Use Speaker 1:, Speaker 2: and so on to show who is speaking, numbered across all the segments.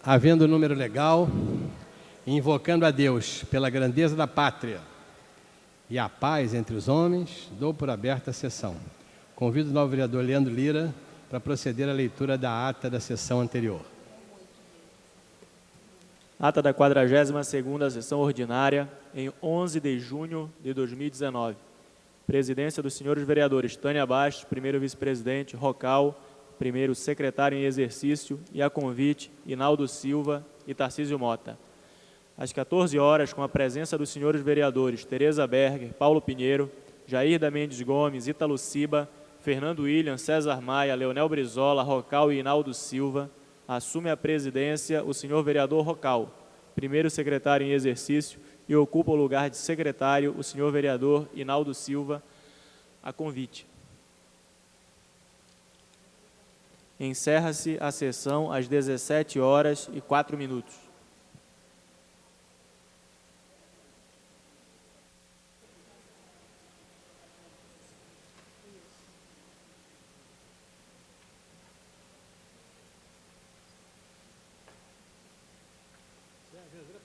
Speaker 1: Havendo o número legal, invocando a Deus pela grandeza da pátria e a paz entre os homens, dou por aberta a sessão. Convido o novo vereador Leandro Lira para proceder à leitura da ata da sessão anterior.
Speaker 2: Ata da 42ª sessão ordinária, em 11 de junho de 2019. Presidência dos senhores vereadores Tânia Bastos, primeiro vice-presidente, Rocal, primeiro secretário em exercício, e a convite, Inaldo Silva e Tarcísio Mota. Às 14 horas, com a presença dos senhores vereadores Tereza Berger, Paulo Pinheiro, Jair da Mendes Gomes, Ítalo Ciba, Fernando William, César Maia, Leonel Brizola, Rocal e Inaldo Silva, assume a presidência o senhor vereador Rocal, primeiro secretário em exercício, e ocupa o lugar de secretário o senhor vereador Inaldo Silva, a convite. Encerra-se a sessão às 17h04.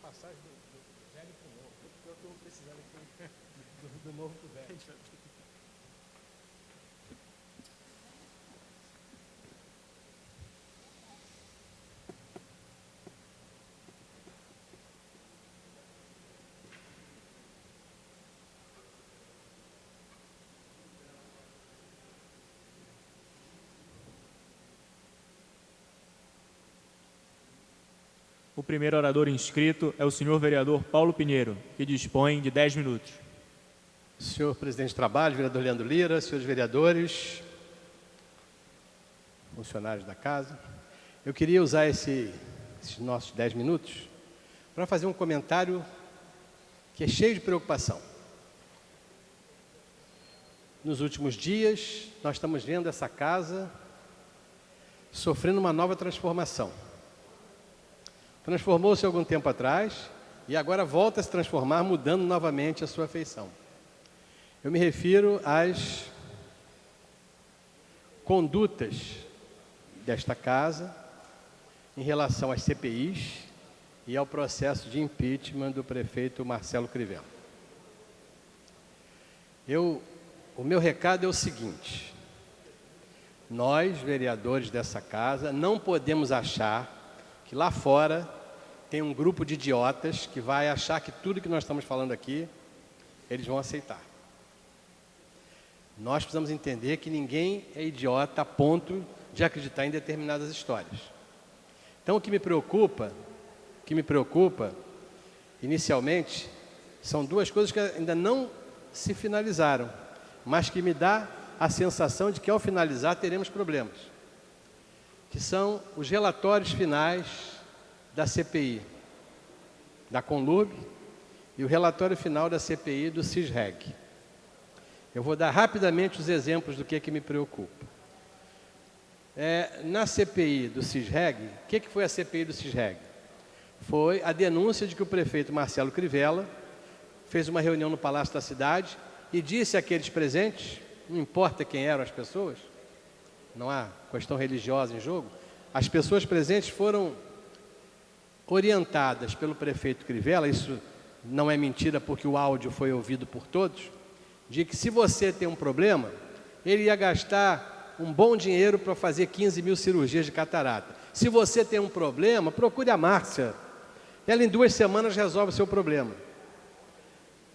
Speaker 1: Passagem do velho para o novo. Eu estou precisando aqui do novo para o velho.
Speaker 2: O primeiro orador inscrito é o senhor vereador Paulo Pinheiro, que dispõe de 10 minutos.
Speaker 1: Senhor presidente de trabalho, vereador Leandro Lira, senhores vereadores, funcionários da casa, eu queria usar esses nossos 10 minutos para fazer um comentário que é cheio de preocupação. Nos últimos dias, nós estamos vendo essa casa sofrendo uma nova transformação. Transformou-se algum tempo atrás e agora volta a se transformar, mudando novamente a sua feição. Eu me refiro às condutas desta casa em relação às CPIs e ao processo de impeachment do prefeito Marcelo Crivella. O meu recado é o seguinte: nós, vereadores dessa casa, não podemos achar que lá fora tem um grupo de idiotas que vai achar que tudo que nós estamos falando aqui, eles vão aceitar. Nós precisamos entender que ninguém é idiota a ponto de acreditar em determinadas histórias. Então, o que me preocupa, inicialmente, são duas coisas que ainda não se finalizaram, mas que me dá a sensação de que, ao finalizar, teremos problemas, que são os relatórios finais da CPI, da Conlurb, e o relatório final da CPI do CISREG. Eu vou dar rapidamente os exemplos do que me preocupa. Na CPI do CISREG, o que foi a CPI do CISREG? Foi a denúncia de que o prefeito Marcelo Crivella fez uma reunião no Palácio da Cidade e disse àqueles presentes, não importa quem eram as pessoas, não há questão religiosa em jogo, as pessoas presentes foram orientadas pelo prefeito Crivella, isso não é mentira porque o áudio foi ouvido por todos, de que se você tem um problema, ele ia gastar um bom dinheiro para fazer 15 mil cirurgias de catarata. Se você tem um problema, procure a Márcia. Ela em 2 semanas resolve o seu problema.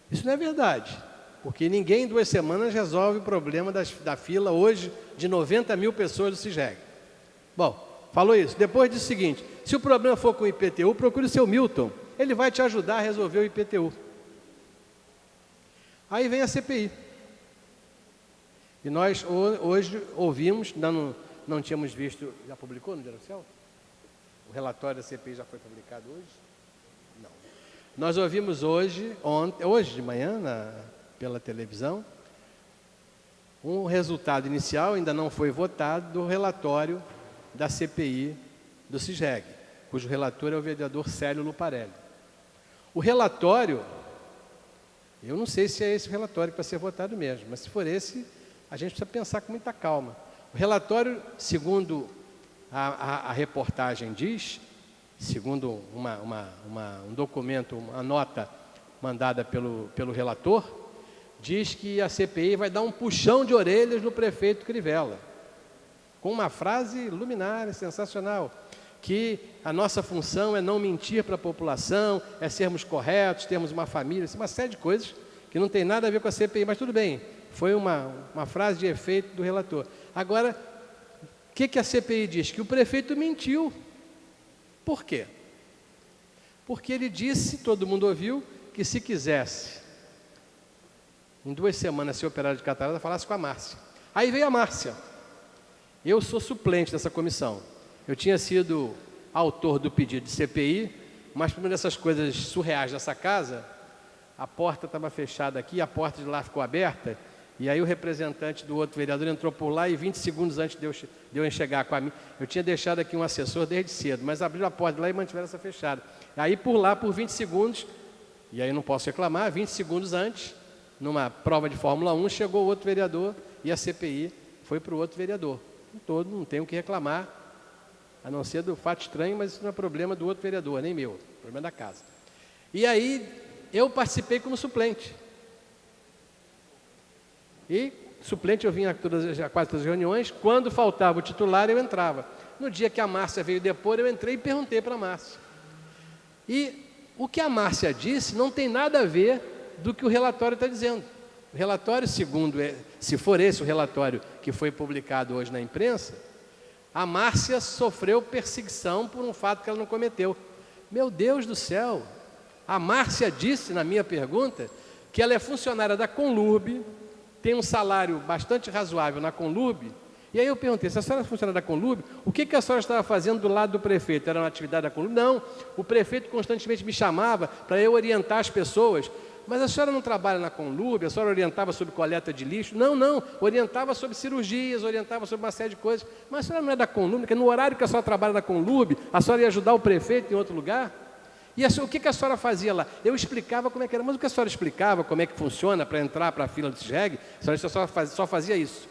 Speaker 1: Isso não é verdade, porque ninguém em 2 semanas resolve o problema da fila hoje de 90 mil pessoas do CISREG. Bom, falou isso. Depois diz o seguinte: se o problema for com o IPTU, procure o seu Milton. Ele vai te ajudar a resolver o IPTU. Aí vem a CPI. E nós hoje ouvimos, não tínhamos visto, já publicou no Diário Oficial? O relatório da CPI já foi publicado hoje? Não. Nós ouvimos hoje de manhã, pela televisão, um resultado inicial, ainda não foi votado, do relatório da CPI do CISREG, cujo relator é o vereador Célio Luparelli. O relatório, eu não sei se é esse o relatório para ser votado mesmo, mas se for esse, a gente precisa pensar com muita calma. O relatório, segundo a reportagem diz, segundo um documento, uma nota mandada pelo relator, diz que a CPI vai dar um puxão de orelhas no prefeito Crivella, com uma frase luminar, sensacional, que a nossa função é não mentir para a população, é sermos corretos, termos uma família, uma série de coisas que não tem nada a ver com a CPI, mas tudo bem, foi uma frase de efeito do relator. Agora, o que a CPI diz? Que o prefeito mentiu. Por quê? Porque ele disse, todo mundo ouviu, que se quisesse, em 2 semanas, ser operário de catarata, falasse com a Márcia. Aí veio a Márcia. Eu sou suplente dessa comissão. Eu tinha sido autor do pedido de CPI, mas por uma dessas coisas surreais dessa casa, a porta estava fechada aqui, a porta de lá ficou aberta, e aí o representante do outro vereador entrou por lá e 20 segundos antes de eu enxergar com a minha, eu tinha deixado aqui um assessor desde cedo, mas abriu a porta de lá e mantiveram essa fechada. Aí por lá, por 20 segundos, e aí eu não posso reclamar, 20 segundos antes, numa prova de Fórmula 1, chegou o outro vereador e a CPI foi para o outro vereador. Não tenho o que reclamar, a não ser do fato estranho, mas isso não é problema do outro vereador, nem meu, problema da casa. E aí eu participei como suplente. E suplente eu vinha a quase todas as reuniões, quando faltava o titular eu entrava. No dia que a Márcia veio depor, eu entrei e perguntei para a Márcia. E o que a Márcia disse não tem nada a ver do que o relatório está dizendo. O relatório, segundo, se for esse o relatório que foi publicado hoje na imprensa, a Márcia sofreu perseguição por um fato que ela não cometeu. Meu Deus do céu! A Márcia disse, na minha pergunta, que ela é funcionária da Conlurb, tem um salário bastante razoável na Conlurb. E aí eu perguntei, se a senhora é funcionária da Conlurb, o que a senhora estava fazendo do lado do prefeito? Era uma atividade da Conlurb? Não, o prefeito constantemente me chamava para eu orientar as pessoas. Mas a senhora não trabalha na Conlurb, a senhora orientava sobre coleta de lixo? Não, orientava sobre cirurgias, orientava sobre uma série de coisas. Mas a senhora não é da Conlurb, porque no horário que a senhora trabalha na Conlurb, a senhora ia ajudar o prefeito em outro lugar? E o que a senhora fazia lá? Eu explicava como é que era, mas o que a senhora explicava, como é que funciona para entrar para a fila do CISREG, a senhora só fazia isso.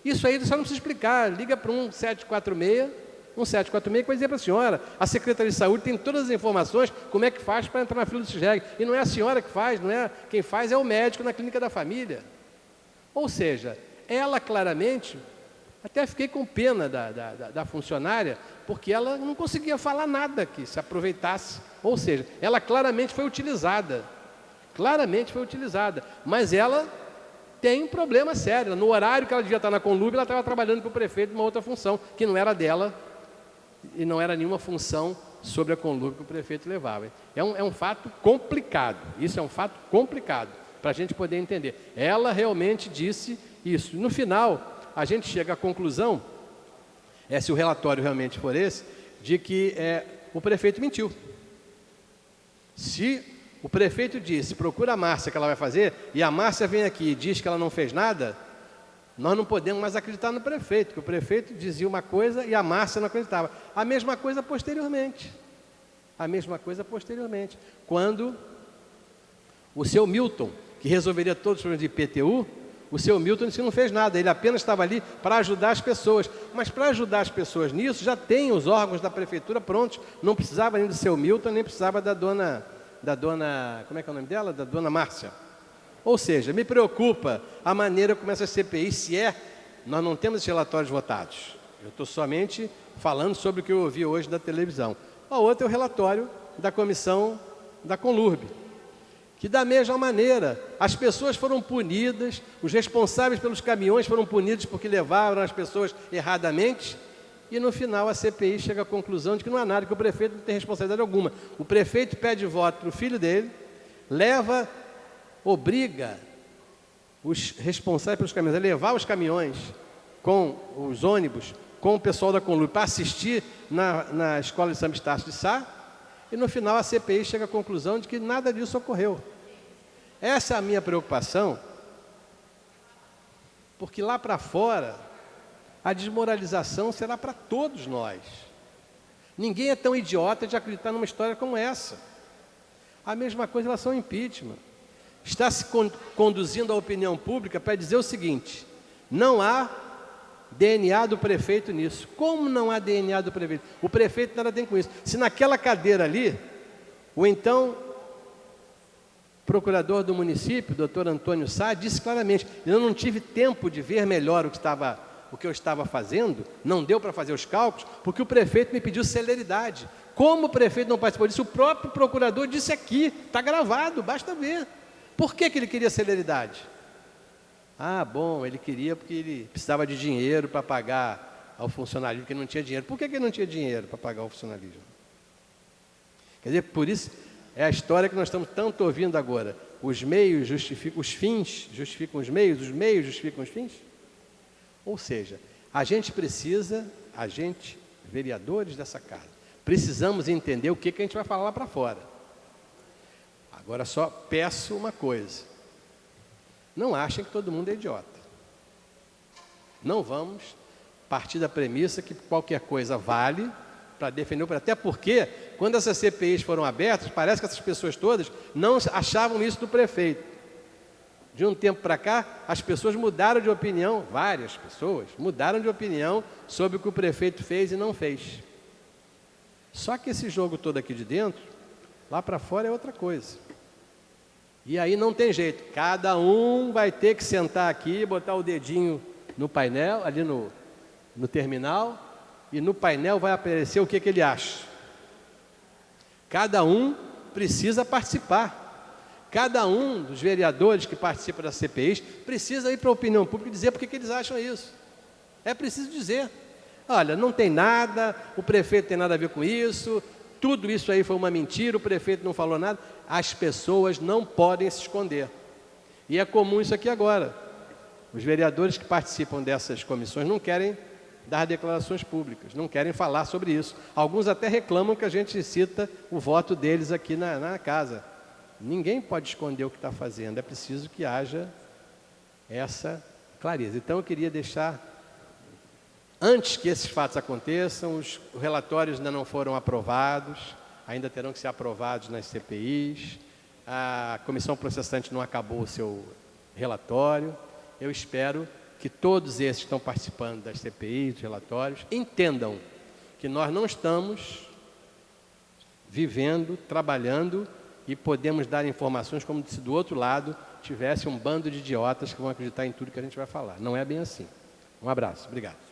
Speaker 1: Isso aí a senhora não precisa explicar, liga para 1746 que vai dizer para a senhora, a Secretaria de Saúde tem todas as informações, como é que faz para entrar na fila do CISREG. E não é a senhora que faz, não é quem faz é o médico na clínica da família. Ou seja, ela claramente, até fiquei com pena da funcionária, porque ela não conseguia falar nada que se aproveitasse. Ou seja, ela claramente foi utilizada, mas ela tem um problema sério. No horário que ela devia estar na Conlurb, ela estava trabalhando para o prefeito numa outra função, que não era dela, e não era nenhuma função sobre a Conlurb que o prefeito levava. É um fato complicado, isso é um fato complicado, para a gente poder entender. Ela realmente disse isso. No final, a gente chega à conclusão, se o relatório realmente for esse, de que o prefeito mentiu. Se o prefeito disse, procura a Márcia que ela vai fazer, e a Márcia vem aqui e diz que ela não fez nada, nós não podemos mais acreditar no prefeito, que o prefeito dizia uma coisa e a Márcia não acreditava. A mesma coisa posteriormente. Quando o seu Milton, que resolveria todos os problemas de IPTU, o seu Milton disse que não fez nada, ele apenas estava ali para ajudar as pessoas. Mas para ajudar as pessoas nisso, já tem os órgãos da prefeitura prontos. Não precisava nem do seu Milton, nem precisava da dona, como é que é o nome dela? Da dona Márcia. Ou seja, me preocupa a maneira como essa CPI, nós não temos esses relatórios votados. Eu estou somente falando sobre o que eu ouvi hoje da televisão. O outro é o relatório da comissão da Conlurb, que da mesma maneira, as pessoas foram punidas, os responsáveis pelos caminhões foram punidos porque levaram as pessoas erradamente, e no final a CPI chega à conclusão de que não há nada, que o prefeito não tem responsabilidade alguma. O prefeito pede voto para o filho dele, obriga os responsáveis pelos caminhões a levar os caminhões com os ônibus, com o pessoal da Conlurb para assistir na escola de São Estácio de Sá, e no final a CPI chega à conclusão de que nada disso ocorreu. Essa é a minha preocupação, porque lá para fora a desmoralização será para todos nós. Ninguém é tão idiota de acreditar numa história como essa. A mesma coisa em relação ao impeachment. Está se conduzindo a opinião pública para dizer o seguinte: não há DNA do prefeito nisso. Como não há DNA do prefeito? O prefeito nada tem com isso. Se naquela cadeira ali, o então procurador do município, doutor Antônio Sá, disse claramente: eu não tive tempo de ver melhor o que eu estava fazendo, não deu para fazer os cálculos, porque o prefeito me pediu celeridade. Como o prefeito não participou disso? O próprio procurador disse aqui, está gravado, basta ver. Por que ele queria celeridade? Ah, bom, ele queria porque ele precisava de dinheiro para pagar ao funcionalismo, porque não tinha dinheiro. Por que ele não tinha dinheiro para pagar ao funcionalismo? Quer dizer, por isso é a história que nós estamos tanto ouvindo agora. Os meios justificam os fins, justificam os meios justificam os fins? Ou seja, a gente, vereadores dessa casa, precisamos entender o que a gente vai falar lá para fora. Agora só peço uma coisa: não achem que todo mundo é idiota. Não vamos partir da premissa que qualquer coisa vale para defender, até porque, quando essas CPIs foram abertas, parece que essas pessoas todas não achavam isso do prefeito. De um tempo para cá, as pessoas mudaram de opinião, várias pessoas mudaram de opinião sobre o que o prefeito fez e não fez. Só que esse jogo todo aqui de dentro, lá para fora é outra coisa. E aí não tem jeito, cada um vai ter que sentar aqui, botar o dedinho no painel, ali no terminal, e no painel vai aparecer o que ele acha. Cada um precisa participar. Cada um dos vereadores que participam das CPIs precisa ir para a opinião pública e dizer por que eles acham isso. É preciso dizer: olha, não tem nada, o prefeito tem nada a ver com isso, tudo isso aí foi uma mentira, o prefeito não falou nada. As pessoas não podem se esconder. E é comum isso aqui agora. Os vereadores que participam dessas comissões não querem dar declarações públicas, não querem falar sobre isso. Alguns até reclamam que a gente cita o voto deles aqui na casa. Ninguém pode esconder o que está fazendo, é preciso que haja essa clareza. Então eu queria deixar, antes que esses fatos aconteçam, os relatórios ainda não foram aprovados, ainda terão que ser aprovados nas CPIs, a comissão processante não acabou o seu relatório. Eu espero que todos esses que estão participando das CPIs, dos relatórios, entendam que nós não estamos vivendo, trabalhando e podemos dar informações como se do outro lado tivesse um bando de idiotas que vão acreditar em tudo que a gente vai falar. Não é bem assim. Um abraço. Obrigado.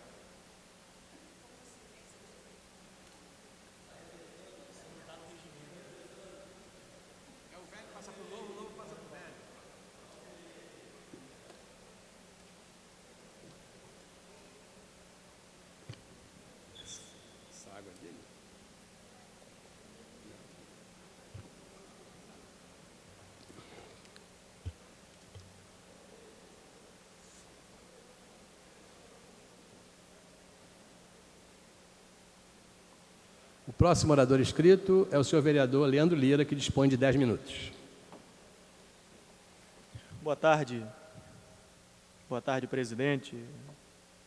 Speaker 1: O próximo orador inscrito é o senhor vereador Leandro Lira, que dispõe de 10 minutos.
Speaker 2: Boa tarde. Boa tarde, presidente,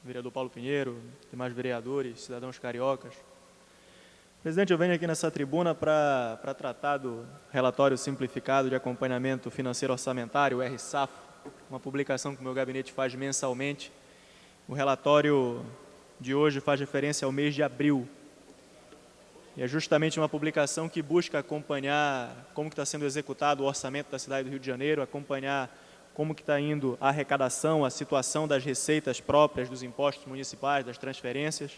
Speaker 2: vereador Paulo Pinheiro, demais vereadores, cidadãos cariocas. Presidente, eu venho aqui nessa tribuna para tratar do relatório simplificado de acompanhamento financeiro orçamentário, o RSAF, uma publicação que o meu gabinete faz mensalmente. O relatório de hoje faz referência ao mês de abril. E é justamente uma publicação que busca acompanhar como está sendo executado o orçamento da cidade do Rio de Janeiro, acompanhar como que está indo a arrecadação, a situação das receitas próprias dos impostos municipais, das transferências,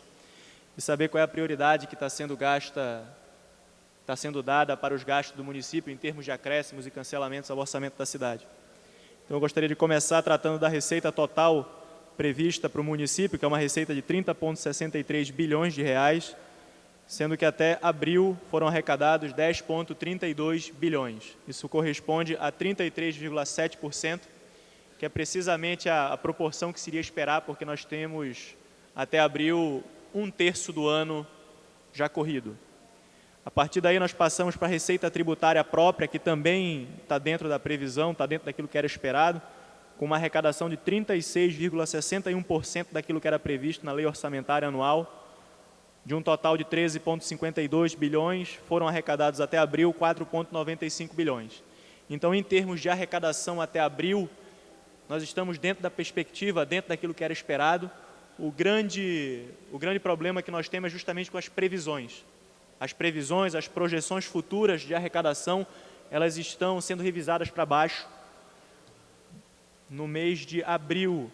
Speaker 2: e saber qual é a prioridade que está sendo dada para os gastos do município em termos de acréscimos e cancelamentos ao orçamento da cidade. Então eu gostaria de começar tratando da receita total prevista para o município, que é uma receita de 30,63 bilhões de reais, sendo que até abril foram arrecadados 10,32 bilhões. Isso corresponde a 33,7%, que é precisamente a proporção que seria esperar, porque nós temos até abril 1/3 do ano já corrido. A partir daí nós passamos para a receita tributária própria, que também está dentro da previsão, está dentro daquilo que era esperado, com uma arrecadação de 36,61% daquilo que era previsto na lei orçamentária anual. De um total de 13,52 bilhões, foram arrecadados até abril 4,95 bilhões. Então, em termos de arrecadação até abril, nós estamos dentro da perspectiva, dentro daquilo que era esperado, o grande problema que nós temos é justamente com as previsões. As previsões, as projeções futuras de arrecadação, elas estão sendo revisadas para baixo. No mês de abril,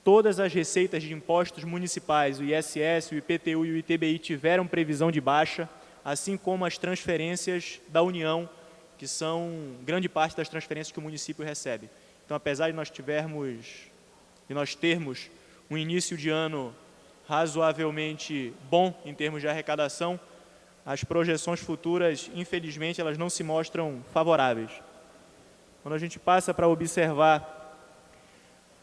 Speaker 2: todas as receitas de impostos municipais, o ISS, o IPTU e o ITBI, tiveram previsão de baixa, assim como as transferências da União, que são grande parte das transferências que o município recebe. Então, apesar de nós termos um início de ano razoavelmente bom em termos de arrecadação, as projeções futuras, infelizmente, elas não se mostram favoráveis. Quando a gente passa para observar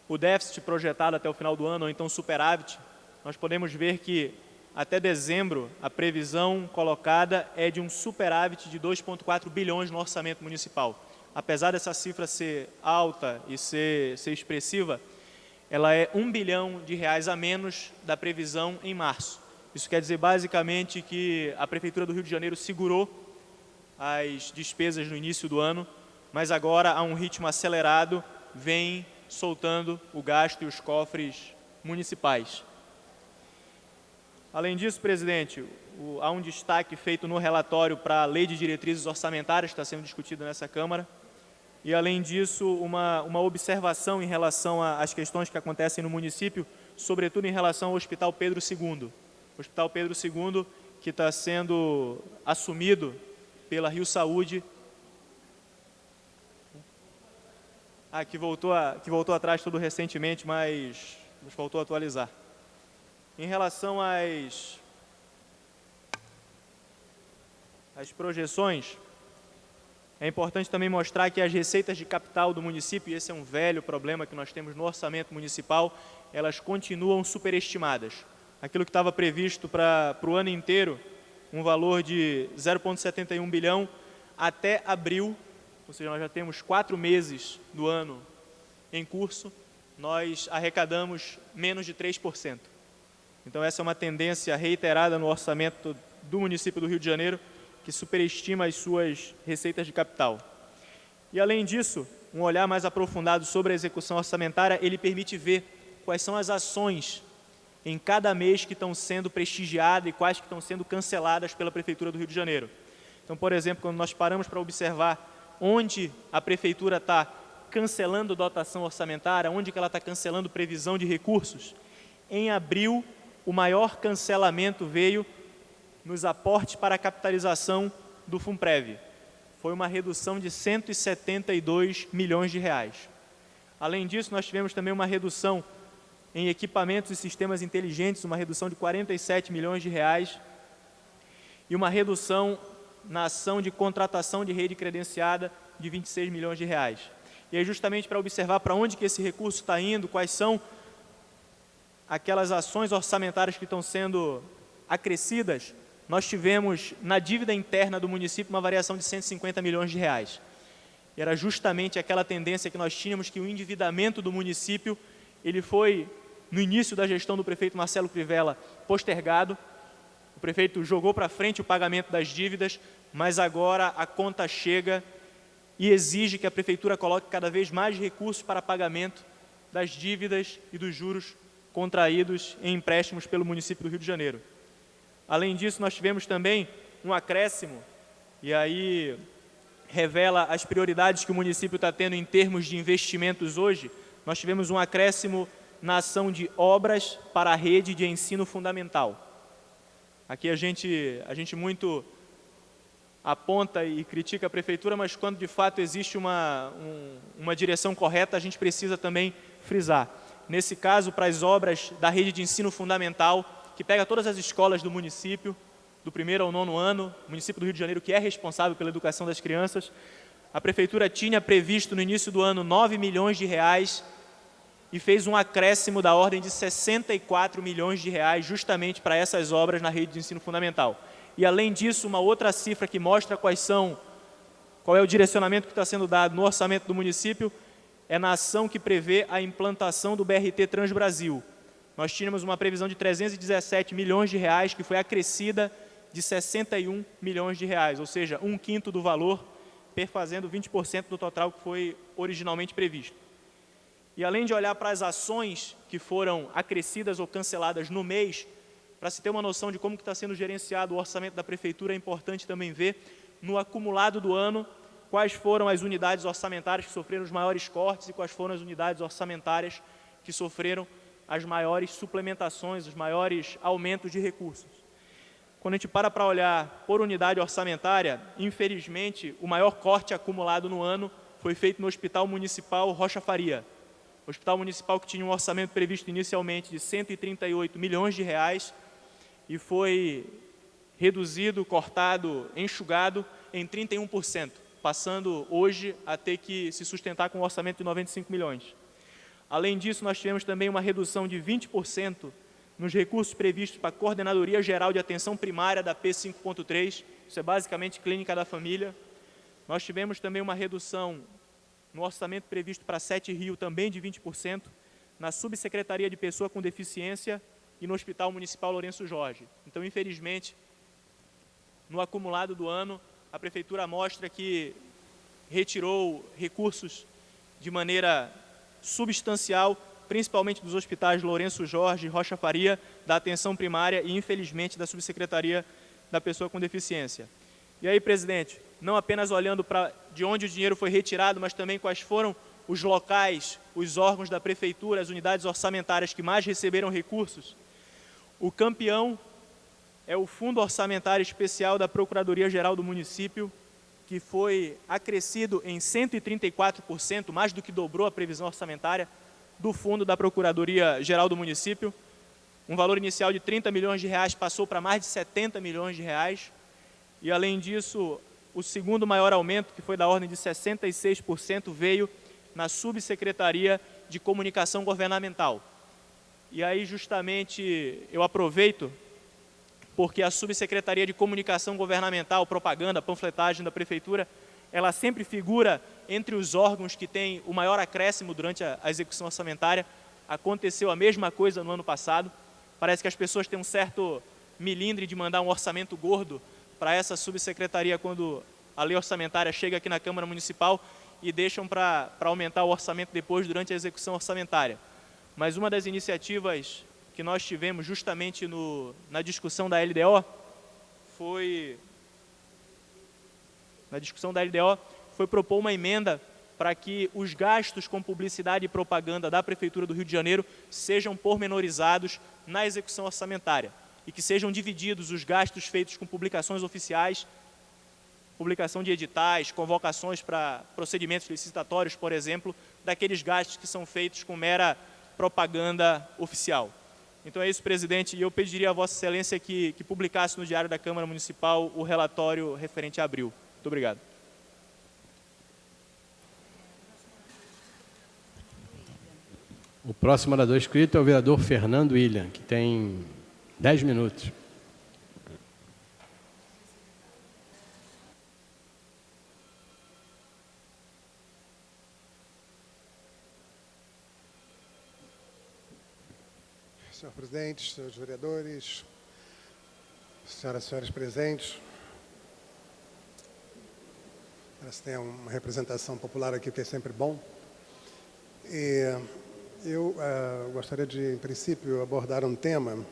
Speaker 2: o déficit projetado até o final do ano, ou então superávit, nós podemos ver que até dezembro a previsão colocada é de um superávit de 2,4 bilhões no orçamento municipal. Apesar dessa cifra ser alta e ser expressiva, ela é R$1 bilhão a menos da previsão em março. Isso quer dizer basicamente que a Prefeitura do Rio de Janeiro segurou as despesas no início do ano, mas agora, a um ritmo acelerado, vem soltando o gasto e os cofres municipais. Além disso, presidente, há um destaque feito no relatório para a Lei de Diretrizes Orçamentárias, que está sendo discutida nessa Câmara, e, além disso, uma observação em relação às questões que acontecem no município, sobretudo em relação ao Hospital Pedro II. O Hospital Pedro II, que está sendo assumido pela Rio Saúde, que voltou atrás tudo recentemente, mas voltou a atualizar. Em relação às projeções, é importante também mostrar que as receitas de capital do município, e esse é um velho problema que nós temos no orçamento municipal, elas continuam superestimadas. Aquilo que estava previsto para o ano inteiro, um valor de 0,71 bilhão, até abril, ou seja, nós já temos 4 meses do ano em curso, nós arrecadamos menos de 3%. Então, essa é uma tendência reiterada no orçamento do município do Rio de Janeiro, que superestima as suas receitas de capital. E, além disso, um olhar mais aprofundado sobre a execução orçamentária, ele permite ver quais são as ações em cada mês que estão sendo prestigiadas e quais que estão sendo canceladas pela Prefeitura do Rio de Janeiro. Então, por exemplo, quando nós paramos para observar onde a Prefeitura está cancelando dotação orçamentária, onde que ela está cancelando previsão de recursos, em abril, o maior cancelamento veio nos aportes para a capitalização do Funprev. Foi uma redução de 172 milhões de reais. Além disso, nós tivemos também uma redução em equipamentos e sistemas inteligentes, uma redução de 47 milhões de reais, e uma redução na ação de contratação de rede credenciada de 26 milhões de reais. E aí, justamente para observar para onde que esse recurso está indo, quais são aquelas ações orçamentárias que estão sendo acrescidas, nós tivemos na dívida interna do município uma variação de 150 milhões de reais. E era justamente aquela tendência que nós tínhamos, que o endividamento do município, ele foi, no início da gestão do prefeito Marcelo Crivella, postergado. O prefeito jogou para frente o pagamento das dívidas, mas agora a conta chega e exige que a prefeitura coloque cada vez mais recursos para pagamento das dívidas e dos juros contraídos em empréstimos pelo município do Rio de Janeiro. Além disso, nós tivemos também um acréscimo, e aí revela as prioridades que o município está tendo em termos de investimentos hoje. Nós tivemos um acréscimo na ação de obras para a rede de ensino fundamental. Aqui a gente muito aponta e critica a prefeitura, mas quando de fato existe uma direção correta, a gente precisa também frisar. Nesse caso, para as obras da rede de ensino fundamental, que pega todas as escolas do município, do 1º ao 9º ano, o município do Rio de Janeiro, que é responsável pela educação das crianças, a prefeitura tinha previsto no início do ano 9 milhões de reais e fez um acréscimo da ordem de 64 milhões de reais justamente para essas obras na rede de ensino fundamental. E, além disso, uma outra cifra que mostra qual é o direcionamento que está sendo dado no orçamento do município, é na ação que prevê a implantação do BRT Transbrasil. Nós tínhamos uma previsão de 317 milhões de reais, que foi acrescida de 61 milhões de reais, ou seja, 1/5 do valor, perfazendo 20% do total que foi originalmente previsto. E além de olhar para as ações que foram acrescidas ou canceladas no mês, para se ter uma noção de como está sendo gerenciado o orçamento da Prefeitura, é importante também ver, no acumulado do ano, quais foram as unidades orçamentárias que sofreram os maiores cortes e quais foram as unidades orçamentárias que sofreram as maiores suplementações, os maiores aumentos de recursos. Quando a gente para olhar por unidade orçamentária, infelizmente, o maior corte acumulado no ano foi feito no Hospital Municipal Rocha Faria. O Hospital Municipal que tinha um orçamento previsto inicialmente de 138 milhões de reais e foi reduzido, cortado, enxugado em 31%, passando hoje a ter que se sustentar com um orçamento de 95 milhões. Além disso, nós tivemos também uma redução de 20% nos recursos previstos para a Coordenadoria Geral de Atenção Primária da P5.3, isso é basicamente clínica da família. Nós tivemos também uma redução no orçamento previsto para 7 Rio, também de 20%, na Subsecretaria de Pessoa com Deficiência e no Hospital Municipal Lourenço Jorge. Então, infelizmente, no acumulado do ano, a Prefeitura mostra que retirou recursos de maneira substancial, principalmente dos hospitais Lourenço Jorge e Rocha Faria, da atenção primária e, infelizmente, da Subsecretaria da Pessoa com Deficiência. E aí, presidente, não apenas olhando para de onde o dinheiro foi retirado, mas também quais foram os locais, os órgãos da Prefeitura, as unidades orçamentárias que mais receberam recursos, o campeão é o Fundo Orçamentário Especial da Procuradoria-Geral do Município, que foi acrescido em 134%, mais do que dobrou a previsão orçamentária do Fundo da Procuradoria-Geral do Município. Um valor inicial de 30 milhões de reais passou para mais de 70 milhões de reais. E, além disso, o segundo maior aumento, que foi da ordem de 66%, veio na Subsecretaria de Comunicação Governamental. E aí, justamente, eu aproveito, porque a Subsecretaria de Comunicação Governamental, Propaganda, Panfletagem da Prefeitura, ela sempre figura entre os órgãos que têm o maior acréscimo durante a execução orçamentária. Aconteceu a mesma coisa no ano passado. Parece que as pessoas têm um certo milindre de mandar um orçamento gordo para essa subsecretaria quando a lei orçamentária chega aqui na Câmara Municipal e deixam para aumentar o orçamento depois durante a execução orçamentária. Mas uma das iniciativas que nós tivemos justamente na discussão da LDO foi propor uma emenda para que os gastos com publicidade e propaganda da Prefeitura do Rio de Janeiro sejam pormenorizados na execução orçamentária e que sejam divididos os gastos feitos com publicações oficiais, publicação de editais, convocações para procedimentos licitatórios, por exemplo, daqueles gastos que são feitos com mera propaganda oficial. Então é isso, presidente, e eu pediria a Vossa Excelência que publicasse no Diário da Câmara Municipal o relatório referente a abril. Muito obrigado.
Speaker 1: O próximo orador inscrito é o vereador Fernando William, que tem 10 minutos.
Speaker 3: Senhor presidente, senhores vereadores, senhoras e senhores presentes, parece que tem uma representação popular aqui, que é sempre bom. Eu gostaria de, em princípio, abordar um tema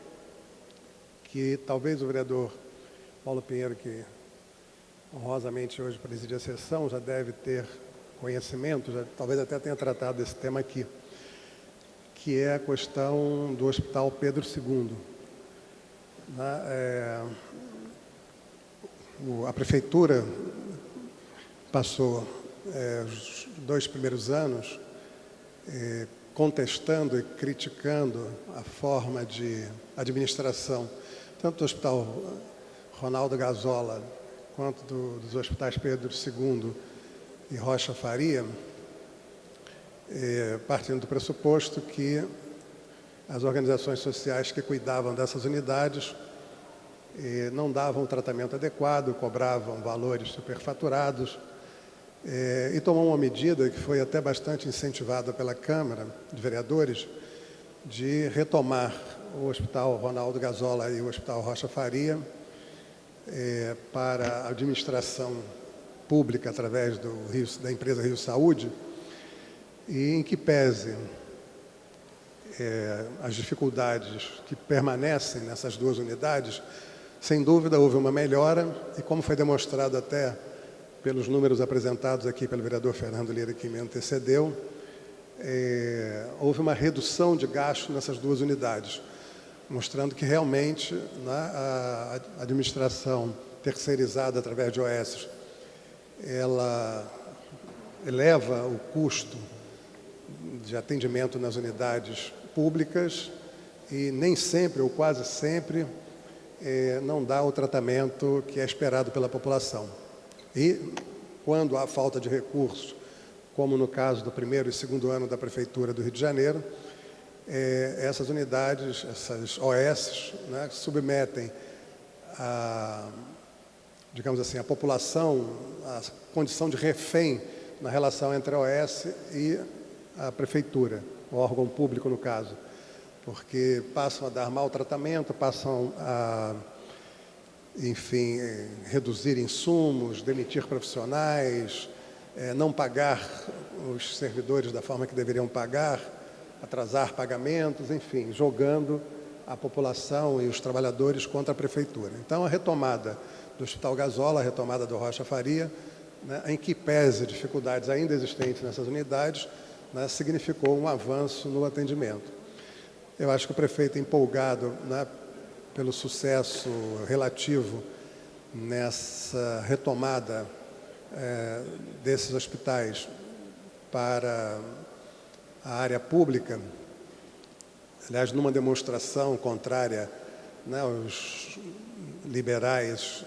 Speaker 3: que talvez o vereador Paulo Pinheiro, que honrosamente hoje preside a sessão, já deve ter conhecimento, talvez até tenha tratado desse tema aqui, que é a questão do Hospital Pedro II. A Prefeitura passou os 2 primeiros anos contestando e criticando a forma de administração, tanto do Hospital Ronaldo Gazola, quanto dos hospitais Pedro II e Rocha Faria, partindo do pressuposto que as organizações sociais que cuidavam dessas unidades não davam o tratamento adequado, cobravam valores superfaturados, e tomou uma medida que foi até bastante incentivada pela Câmara de Vereadores, de retomar o Hospital Ronaldo Gazola e o Hospital Rocha Faria para a administração pública através da empresa Rio Saúde, E em que pese as dificuldades que permanecem nessas duas unidades, sem dúvida houve uma melhora, e como foi demonstrado até pelos números apresentados aqui pelo vereador Fernando Lira, que me antecedeu, houve uma redução de gasto nessas duas unidades, mostrando que realmente, né, a administração terceirizada através de OS, ela eleva o custo de atendimento nas unidades públicas e nem sempre, ou quase sempre, não dá o tratamento que é esperado pela população. E quando há falta de recursos, como no caso do primeiro e segundo ano da Prefeitura do Rio de Janeiro, essas unidades, essas OS, né, submetem digamos assim, a população à condição de refém na relação entre a OS e a Prefeitura, o órgão público no caso, porque passam a dar maltratamento, passam a, enfim, reduzir insumos, demitir profissionais, não pagar os servidores da forma que deveriam pagar, atrasar pagamentos, enfim, jogando a população e os trabalhadores contra a Prefeitura. Então, a retomada do Hospital Gazola, a retomada do Rocha Faria, né, em que pese dificuldades ainda existentes nessas unidades, né, significou um avanço no atendimento. Eu acho que o prefeito, empolgado, né, pelo sucesso relativo nessa retomada desses hospitais para a área pública, aliás, numa demonstração contrária, né, aos liberais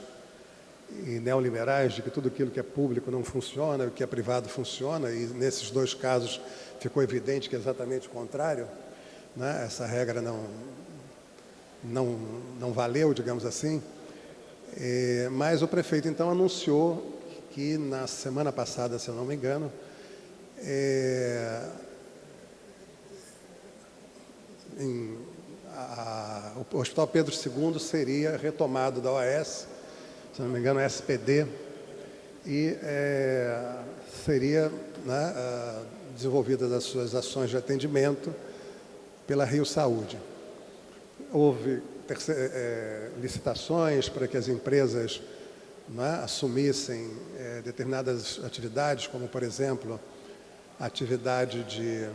Speaker 3: e neoliberais de que tudo aquilo que é público não funciona, o que é privado funciona, e nesses dois casos ficou evidente que é exatamente o contrário, né? Essa regra não valeu, digamos assim. Mas o prefeito, então, anunciou que na semana passada, se eu não me engano, o Hospital Pedro II seria retomado da OAS, se não me engano, SPD, e seria, né, desenvolvidas as suas ações de atendimento pela Rio Saúde. Houve licitações para que as empresas, né, assumissem determinadas atividades, como, por exemplo, a atividade de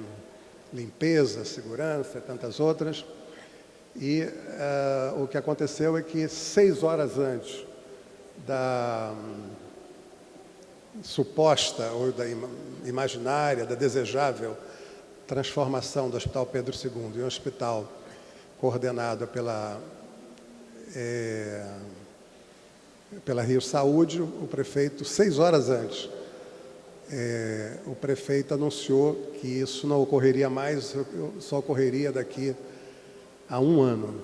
Speaker 3: limpeza, segurança e tantas outras. E o que aconteceu é que 6 horas antes da suposta ou da imaginária, da desejável transformação do Hospital Pedro II em um hospital coordenado pela Rio Saúde, o prefeito, 6 horas antes, o prefeito anunciou que isso não ocorreria mais, só ocorreria daqui a 1 ano.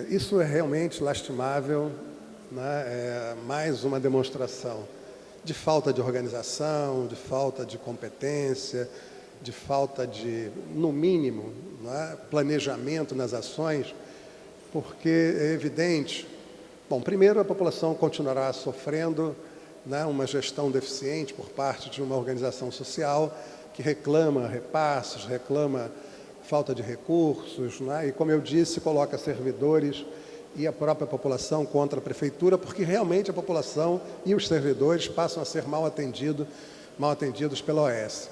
Speaker 3: Isso é realmente lastimável, né? É mais uma demonstração de falta de organização, de falta de competência, de falta de, no mínimo, né, planejamento nas ações, porque é evidente, bom, primeiro a população continuará sofrendo, né, uma gestão deficiente por parte de uma organização social que reclama repasses, reclama falta de recursos, né, e, como eu disse, coloca servidores e a própria população contra a prefeitura, porque realmente a população e os servidores passam a ser mal atendidos pela OAS.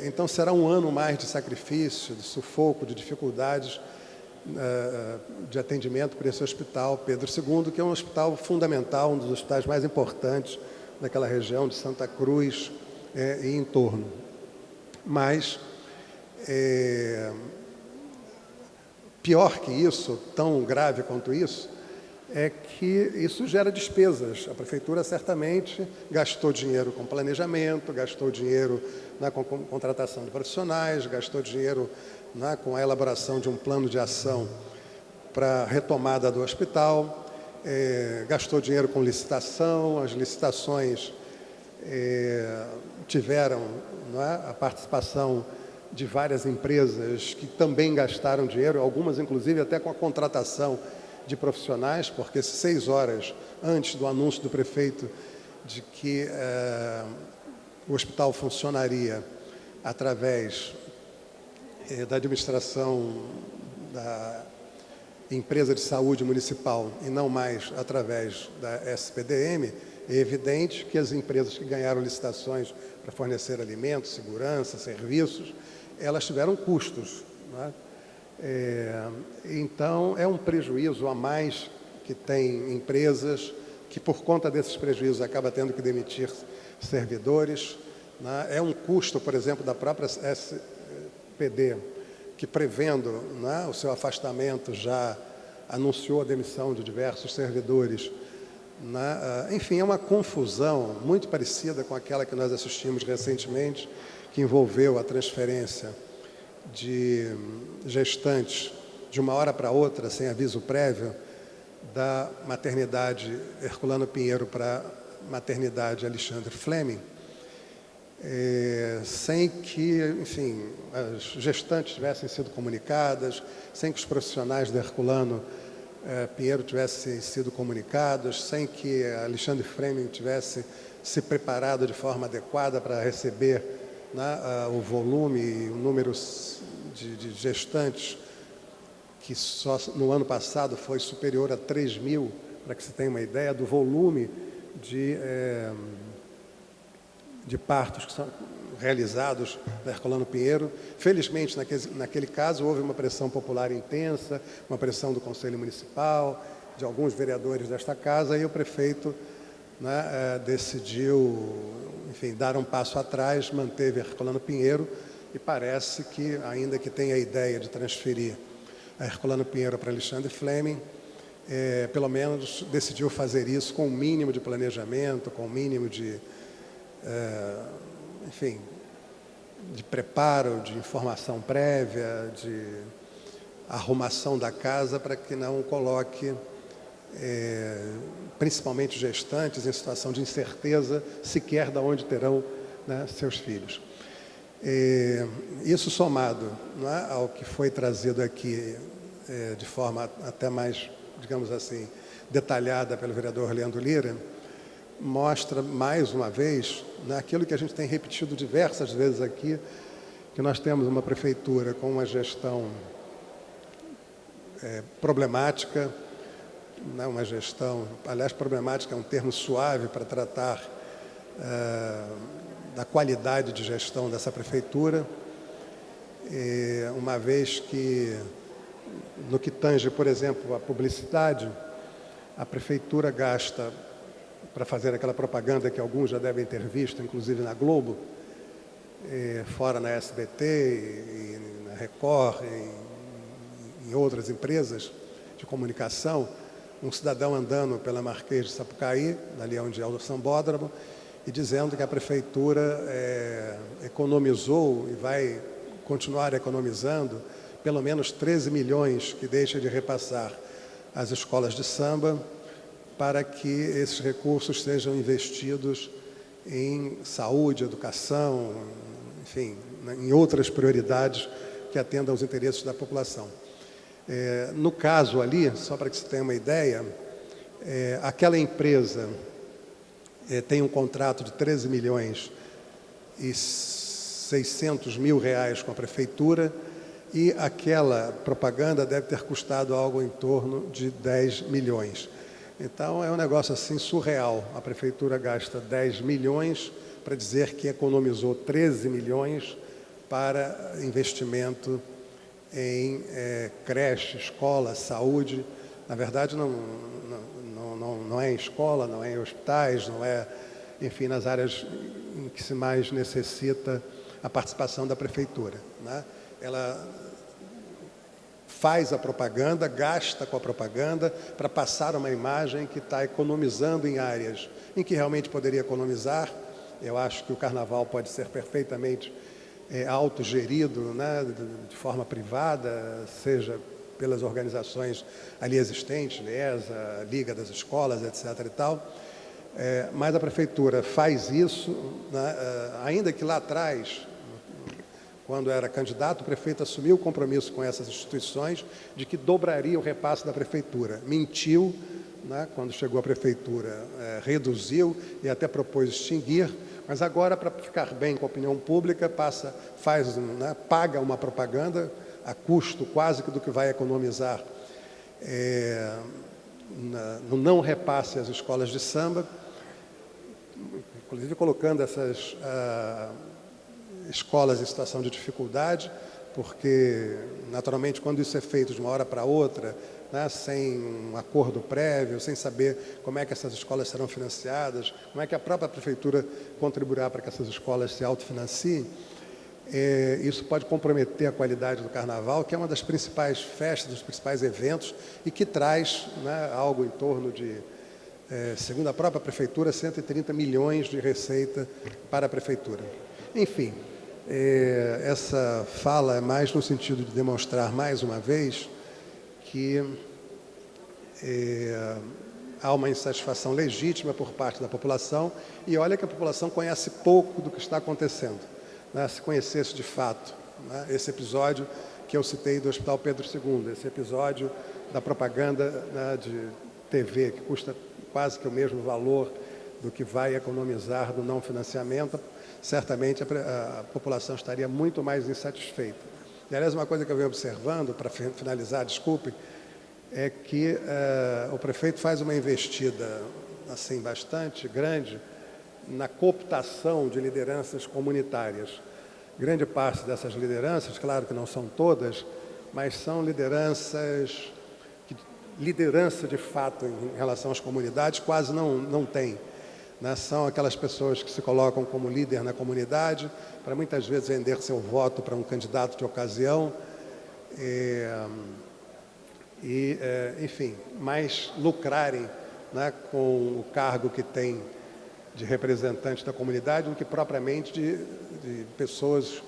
Speaker 3: Então será 1 ano mais de sacrifício, de sufoco, de dificuldades de atendimento para esse hospital Pedro II, que é um hospital fundamental, um dos hospitais mais importantes daquela região de Santa Cruz e em torno. Mas pior que isso, tão grave quanto isso, é que isso gera despesas. A prefeitura certamente gastou dinheiro com planejamento, gastou dinheiro com contratação de profissionais, gastou dinheiro com a elaboração de um plano de ação para a retomada do hospital, gastou dinheiro com licitação, as licitações tiveram a participação de várias empresas que também gastaram dinheiro, algumas inclusive até com a contratação de profissionais, porque 6 horas antes do anúncio do prefeito de que o hospital funcionaria através da administração da empresa de saúde municipal e não mais através da SPDM, é evidente que as empresas que ganharam licitações para fornecer alimentos, segurança, serviços, elas tiveram custos, né? Então, é um prejuízo a mais que tem empresas que, por conta desses prejuízos, acabam tendo que demitir servidores, né? É um custo, por exemplo, da própria SPD, que prevendo, né, o seu afastamento já anunciou a demissão de diversos servidores, né? Enfim, é uma confusão muito parecida com aquela que nós assistimos recentemente, que envolveu a transferência de gestantes de uma hora para outra, sem aviso prévio, da maternidade Herculano Pinheiro para a maternidade Alexandre Fleming, sem que, enfim, as gestantes tivessem sido comunicadas, sem que os profissionais da Herculano Pinheiro tivessem sido comunicados, sem que Alexandre Fleming tivesse se preparado de forma adequada para receber, né, o volume e o número de gestantes, que só no ano passado foi superior a 3 mil, para que se tenha uma ideia do volume de partos que são realizados na Herculano Pinheiro. Felizmente, naquele caso, houve uma pressão popular intensa, uma pressão do Conselho Municipal, de alguns vereadores desta casa, e o prefeito, né, decidiu, enfim, dar um passo atrás, manteve Herculano Pinheiro, e parece que, ainda que tenha a ideia de transferir a Herculano Pinheiro para Alexandre Fleming, pelo menos decidiu fazer isso com o mínimo de planejamento, com o mínimo de, enfim, de preparo, de informação prévia, de arrumação da casa, para que não coloque, principalmente gestantes, em situação de incerteza sequer de onde terão, né, seus filhos. Isso somado, né, ao que foi trazido aqui de forma até mais, digamos assim, detalhada pelo vereador Leandro Lira, mostra mais uma vez, né, aquilo que a gente tem repetido diversas vezes aqui, que nós temos uma prefeitura com uma gestão problemática, né, uma gestão, aliás, problemática é um termo suave para tratar da qualidade de gestão dessa prefeitura, uma vez que, no que tange, por exemplo, a publicidade, a prefeitura gasta, para fazer aquela propaganda que alguns já devem ter visto, inclusive na Globo, fora na SBT, e na Record, em outras empresas de comunicação, um cidadão andando pela Marquês de Sapucaí, ali onde é o Sambódromo, e dizendo que a prefeitura economizou e vai continuar economizando pelo menos 13 milhões que deixa de repassar às escolas de samba, para que esses recursos sejam investidos em saúde, educação, enfim, em outras prioridades que atendam aos interesses da população. No caso ali, só para que se tenha uma ideia, aquela empresa tem um contrato de 13 milhões e 600 mil reais com a prefeitura, e aquela propaganda deve ter custado algo em torno de 10 milhões. Então, é um negócio assim surreal. A prefeitura gasta 10 milhões para dizer que economizou 13 milhões para investimento em creche, escola, saúde. Na verdade, não é em escola, não é em hospitais, não é, enfim, nas áreas em que se mais necessita a participação da prefeitura, né? Ela faz a propaganda, gasta com a propaganda para passar uma imagem que está economizando em áreas em que realmente poderia economizar. Eu acho que o carnaval pode ser perfeitamente autogerido, né, de forma privada, seja pelas organizações ali existentes, LESA, Liga das Escolas, etc. e tal. Mas a prefeitura faz isso, né, ainda que lá atrás, quando era candidato, o prefeito assumiu o compromisso com essas instituições de que dobraria o repasse da prefeitura. Mentiu, né, quando chegou à prefeitura, reduziu e até propôs extinguir, mas agora, para ficar bem com a opinião pública, paga uma propaganda a custo quase que do que vai economizar no não repasse às escolas de samba, inclusive colocando essas escolas em situação de dificuldade, porque, naturalmente, quando isso é feito de uma hora para outra, né, sem um acordo prévio, sem saber como é que essas escolas serão financiadas, como é que a própria prefeitura contribuirá para que essas escolas se autofinanciem, isso pode comprometer a qualidade do Carnaval, que é uma das principais festas, dos principais eventos, e que traz, né, algo em torno de, segundo a própria prefeitura, 130 milhões de receita para a prefeitura. Enfim, essa fala é mais no sentido de demonstrar, mais uma vez, que há uma insatisfação legítima por parte da população, e olha que a população conhece pouco do que está acontecendo. Né? Se conhecesse de fato, né, esse episódio que eu citei do Hospital Pedro II, esse episódio da propaganda, né, de TV, que custa quase que o mesmo valor do que vai economizar do não financiamento, certamente a população estaria muito mais insatisfeita. E, aliás, uma coisa que eu venho observando, para finalizar, desculpe, é que o prefeito faz uma investida assim, bastante grande na cooptação de lideranças comunitárias. Grande parte dessas lideranças, claro que não são todas, mas são lideranças que liderança de fato em relação às comunidades quase não tem. Né? São aquelas pessoas que se colocam como líder na comunidade, para muitas vezes vender seu voto para um candidato de ocasião, enfim, mais lucrarem, né, com o cargo que tem de representante da comunidade do que propriamente de pessoas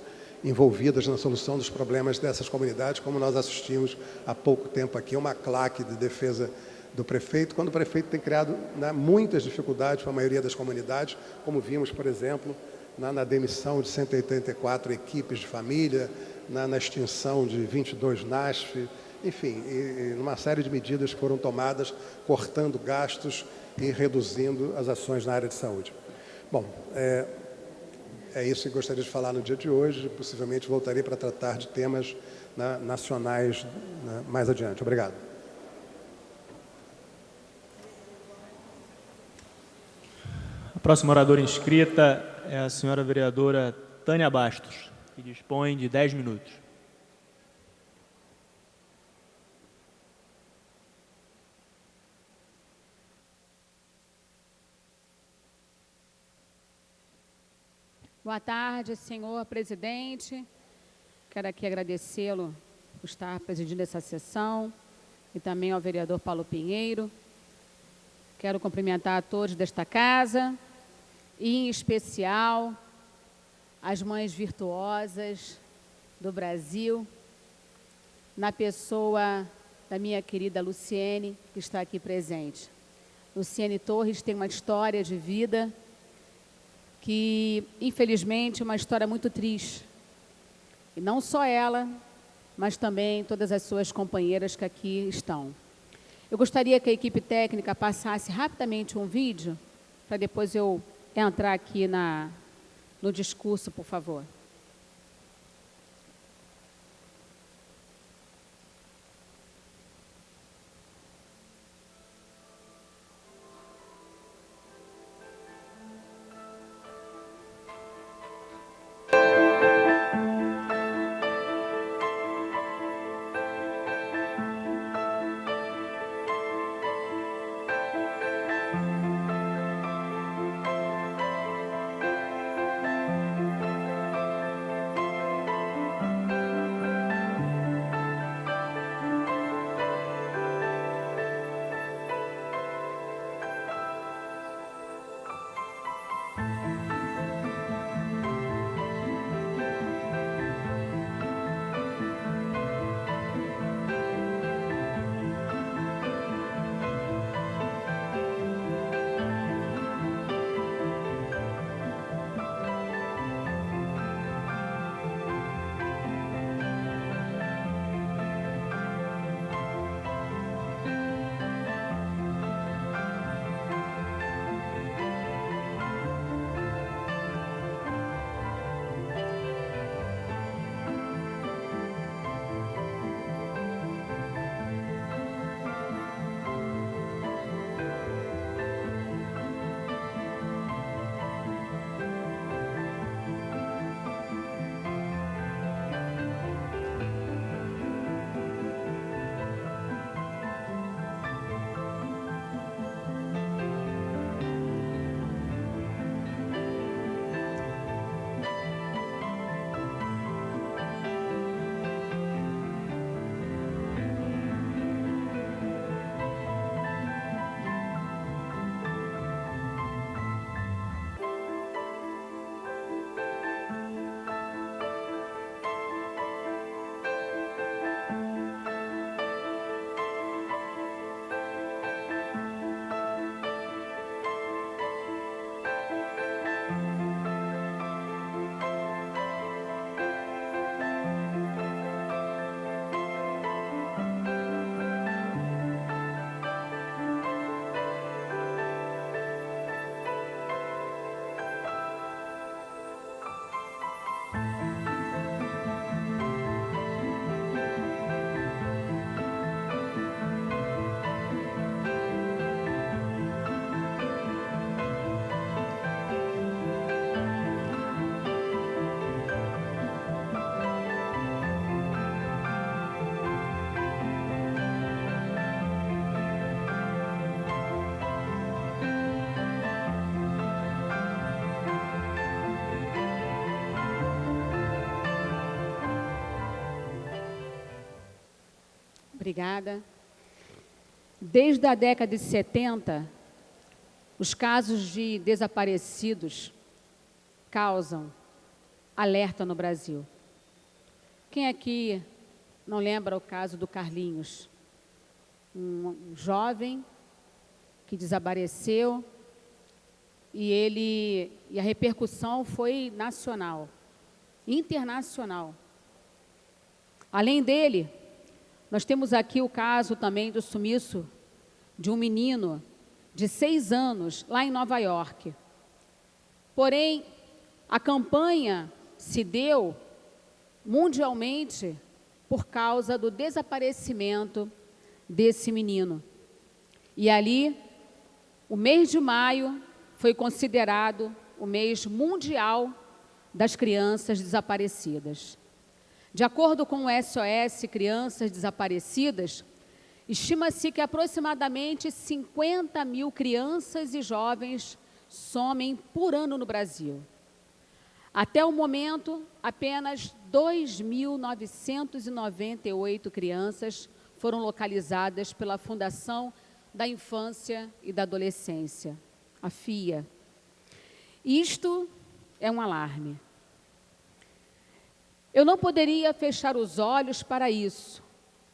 Speaker 3: envolvidas na solução dos problemas dessas comunidades, como nós assistimos há pouco tempo aqui, uma claque de defesa do prefeito, quando o prefeito tem criado, né, muitas dificuldades para a maioria das comunidades, como vimos, por exemplo, na demissão de 184 equipes de família, na extinção de 22 NASF, enfim, e numa série de medidas que foram tomadas, cortando gastos e reduzindo as ações na área de saúde. Bom, é isso que gostaria de falar no dia de hoje. Possivelmente voltarei para tratar de temas, né, nacionais, né, mais adiante. Obrigado.
Speaker 2: A próxima oradora inscrita é a senhora vereadora Tânia Bastos, que dispõe de 10 minutos.
Speaker 4: Boa tarde, senhor presidente. Quero aqui agradecê-lo por estar presidindo essa sessão e também ao vereador Paulo Pinheiro. Quero cumprimentar a todos desta casa e, em especial, as mães virtuosas do Brasil, na pessoa da minha querida Luciene, que está aqui presente. Luciene Torres tem uma história de vida que, infelizmente, é uma história muito triste. E não só ela, mas também todas as suas companheiras que aqui estão. Eu gostaria que a equipe técnica passasse rapidamente um vídeo, para depois eu entrar aqui no discurso, por favor. Obrigada. Desde a década de 70, os casos de desaparecidos causam alerta no Brasil. Quem aqui não lembra o caso do Carlinhos? Um jovem que desapareceu e a repercussão foi nacional, internacional. Além dele, nós temos aqui o caso também do sumiço de um menino de 6 anos, lá em Nova York. Porém, a campanha se deu mundialmente por causa do desaparecimento desse menino. E ali, o mês de maio foi considerado o mês mundial das crianças desaparecidas. De acordo com o SOS Crianças Desaparecidas, estima-se que aproximadamente 50 mil crianças e jovens somem por ano no Brasil. Até o momento, apenas 2.998 crianças foram localizadas pela Fundação da Infância e da Adolescência, a FIA. Isto é um alarme. Eu não poderia fechar os olhos para isso,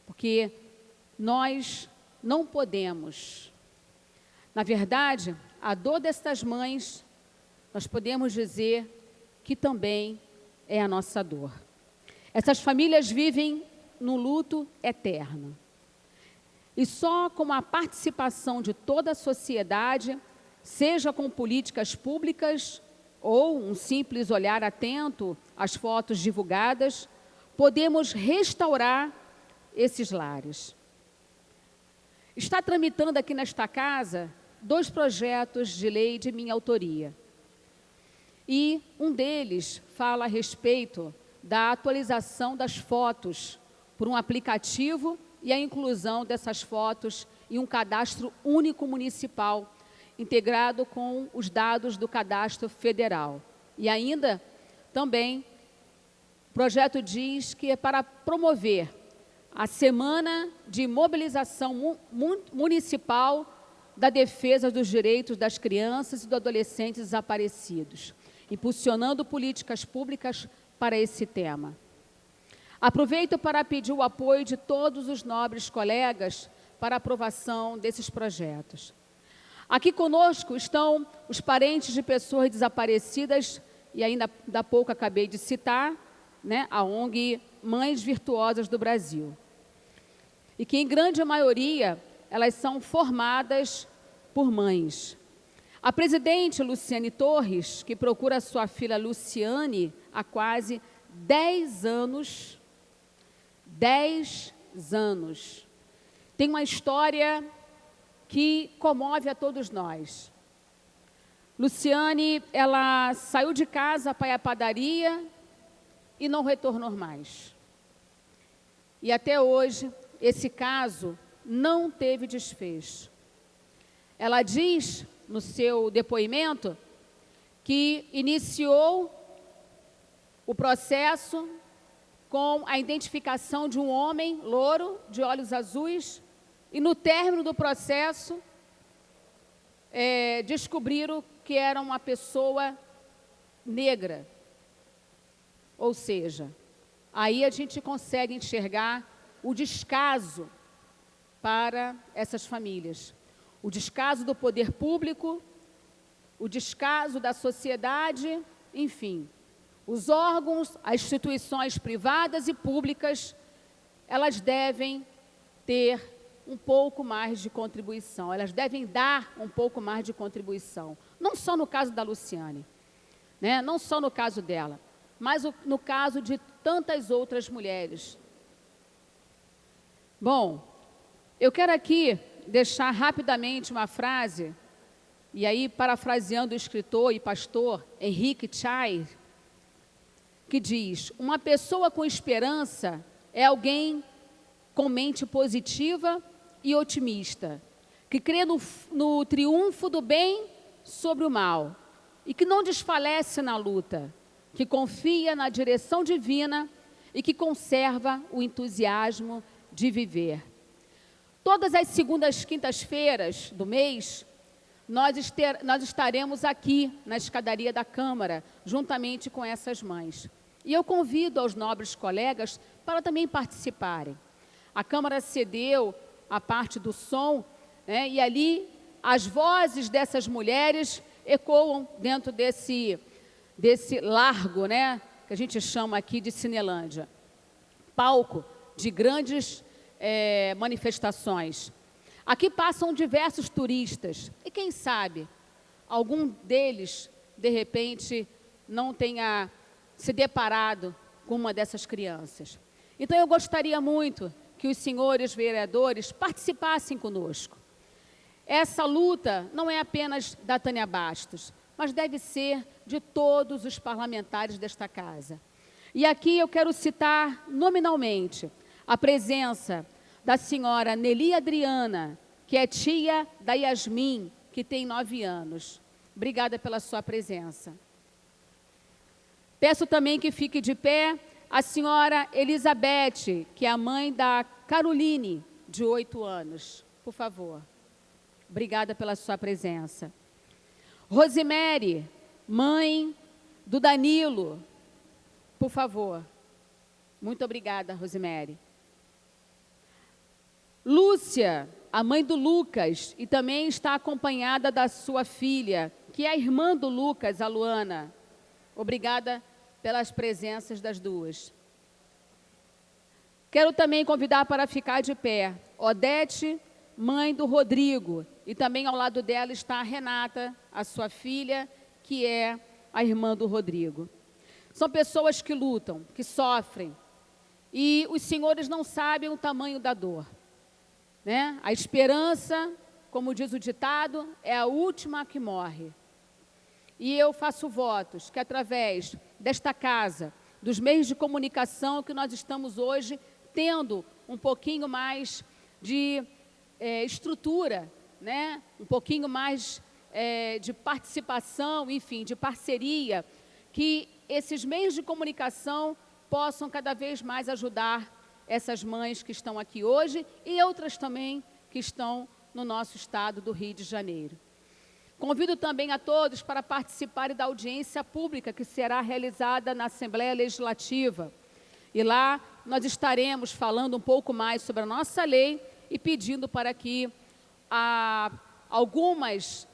Speaker 4: porque nós não podemos. Na verdade, a dor destas mães, nós podemos dizer que também é a nossa dor. Essas famílias vivem no luto eterno. E só com a participação de toda a sociedade, seja com políticas públicas ou um simples olhar atento às fotos divulgadas, podemos restaurar esses lares. Está tramitando aqui nesta casa 2 projetos de lei de minha autoria. E um deles fala a respeito da atualização das fotos por um aplicativo e a inclusão dessas fotos em um cadastro único municipal, integrado com os dados do cadastro federal. E ainda, também, o projeto diz que é para promover a Semana de Mobilização Municipal da Defesa dos Direitos das Crianças e dos Adolescentes Desaparecidos, impulsionando políticas públicas para esse tema. Aproveito para pedir o apoio de todos os nobres colegas para a aprovação desses projetos. Aqui conosco estão os parentes de pessoas desaparecidas, e ainda há pouco acabei de citar, né, a ONG Mães Virtuosas do Brasil. E que, em grande maioria, elas são formadas por mães. A presidente Luciane Torres, que procura sua filha Luciane há quase 10 anos, tem uma história que comove a todos nós. Luciane, ela saiu de casa para ir à padaria e não retornou mais. E até hoje, esse caso não teve desfecho. Ela diz no seu depoimento que iniciou o processo com a identificação de um homem louro, de olhos azuis, e no término do processo descobriram que era uma pessoa negra. Ou seja, aí a gente consegue enxergar o descaso para essas famílias. O descaso do poder público, o descaso da sociedade, enfim. Os órgãos, as instituições privadas e públicas, elas devem ter um pouco mais de contribuição, elas devem dar um pouco mais de contribuição. Não só no caso da Luciane, né? Não só no caso dela, mas no caso de tantas outras mulheres. Bom, eu quero aqui deixar rapidamente uma frase, e aí parafraseando o escritor e pastor Henrique Chai, que diz: uma pessoa com esperança é alguém com mente positiva e otimista, que crê no triunfo do bem sobre o mal e que não desfalece na luta, que confia na direção divina e que conserva o entusiasmo de viver. Todas as segundas, quintas-feiras do mês, nós estaremos aqui na escadaria da Câmara, juntamente com essas mães. E eu convido aos nobres colegas para também participarem. A Câmara cedeu a parte do som, né, e ali as vozes dessas mulheres ecoam dentro desse largo, né, que a gente chama aqui de Cinelândia, palco de grandes manifestações. Aqui passam diversos turistas e, quem sabe, algum deles, de repente, não tenha se deparado com uma dessas crianças. Então, eu gostaria muito que os senhores vereadores participassem conosco. Essa luta não é apenas da Tânia Bastos, mas deve ser de todos os parlamentares desta casa. E aqui eu quero citar nominalmente a presença da senhora Nelly Adriana, que é tia da Yasmin, que tem 9 anos. Obrigada pela sua presença. Peço também que fique de pé a senhora Elizabeth, que é a mãe da Caroline, de 8 anos. Por favor. Obrigada pela sua presença. Rosemary, mãe do Danilo. Por favor. Muito obrigada, Rosemary. Lúcia, a mãe do Lucas, e também está acompanhada da sua filha, que é a irmã do Lucas, a Luana. Obrigada pelas presenças das duas. Quero também convidar para ficar de pé Odete, mãe do Rodrigo, e também ao lado dela está a Renata, a sua filha, que é a irmã do Rodrigo. São pessoas que lutam, que sofrem, e os senhores não sabem o tamanho da dor, né? A esperança, como diz o ditado, é a última que morre. E eu faço votos que, através desta casa, dos meios de comunicação que nós estamos hoje tendo um pouquinho mais de estrutura, né? Um pouquinho mais de participação, enfim, de parceria, que esses meios de comunicação possam cada vez mais ajudar essas mães que estão aqui hoje e outras também que estão no nosso estado do Rio de Janeiro. Convido também a todos para participarem da audiência pública que será realizada na Assembleia Legislativa. E lá nós estaremos falando um pouco mais sobre a nossa lei e pedindo para que algumas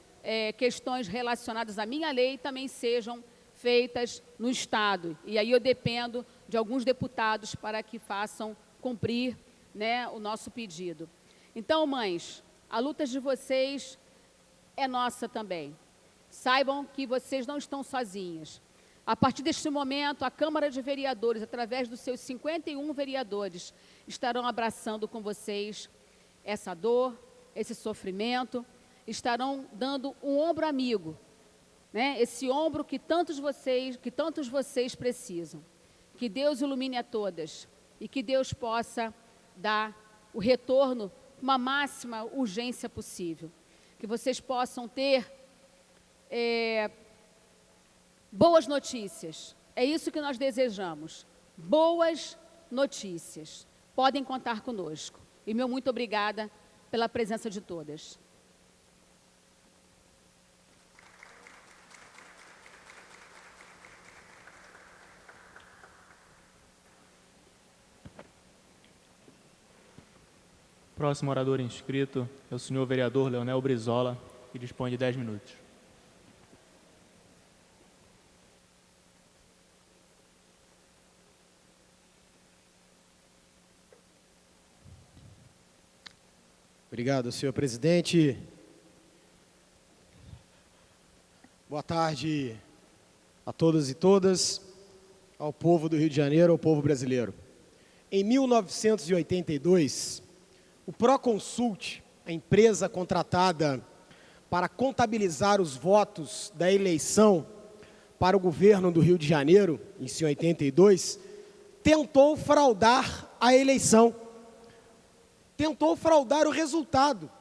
Speaker 4: questões relacionadas à minha lei também sejam feitas no Estado. E aí eu dependo de alguns deputados para que façam cumprir, né, o nosso pedido. Então, mães, a luta de vocês é nossa também. Saibam que vocês não estão sozinhas. A partir deste momento, a Câmara de Vereadores, através dos seus 51 vereadores, estarão abraçando com vocês essa dor, esse sofrimento, estarão dando um ombro amigo, né? Esse ombro que tantos vocês precisam. Que Deus ilumine a todas e que Deus possa dar o retorno com a máxima urgência possível. Que vocês possam ter boas notícias. É isso que nós desejamos. Boas notícias. Podem contar conosco. E meu muito obrigada pela presença de todas.
Speaker 2: Próximo orador inscrito é o senhor vereador Leonel Brizola, que dispõe de 10 minutos.
Speaker 5: Obrigado, senhor presidente. Boa tarde a todos e todas, ao povo do Rio de Janeiro, ao povo brasileiro. Em 1982, o Proconsult, a empresa contratada para contabilizar os votos da eleição para o governo do Rio de Janeiro, em 82, tentou fraudar a eleição. Tentou fraudar o resultado,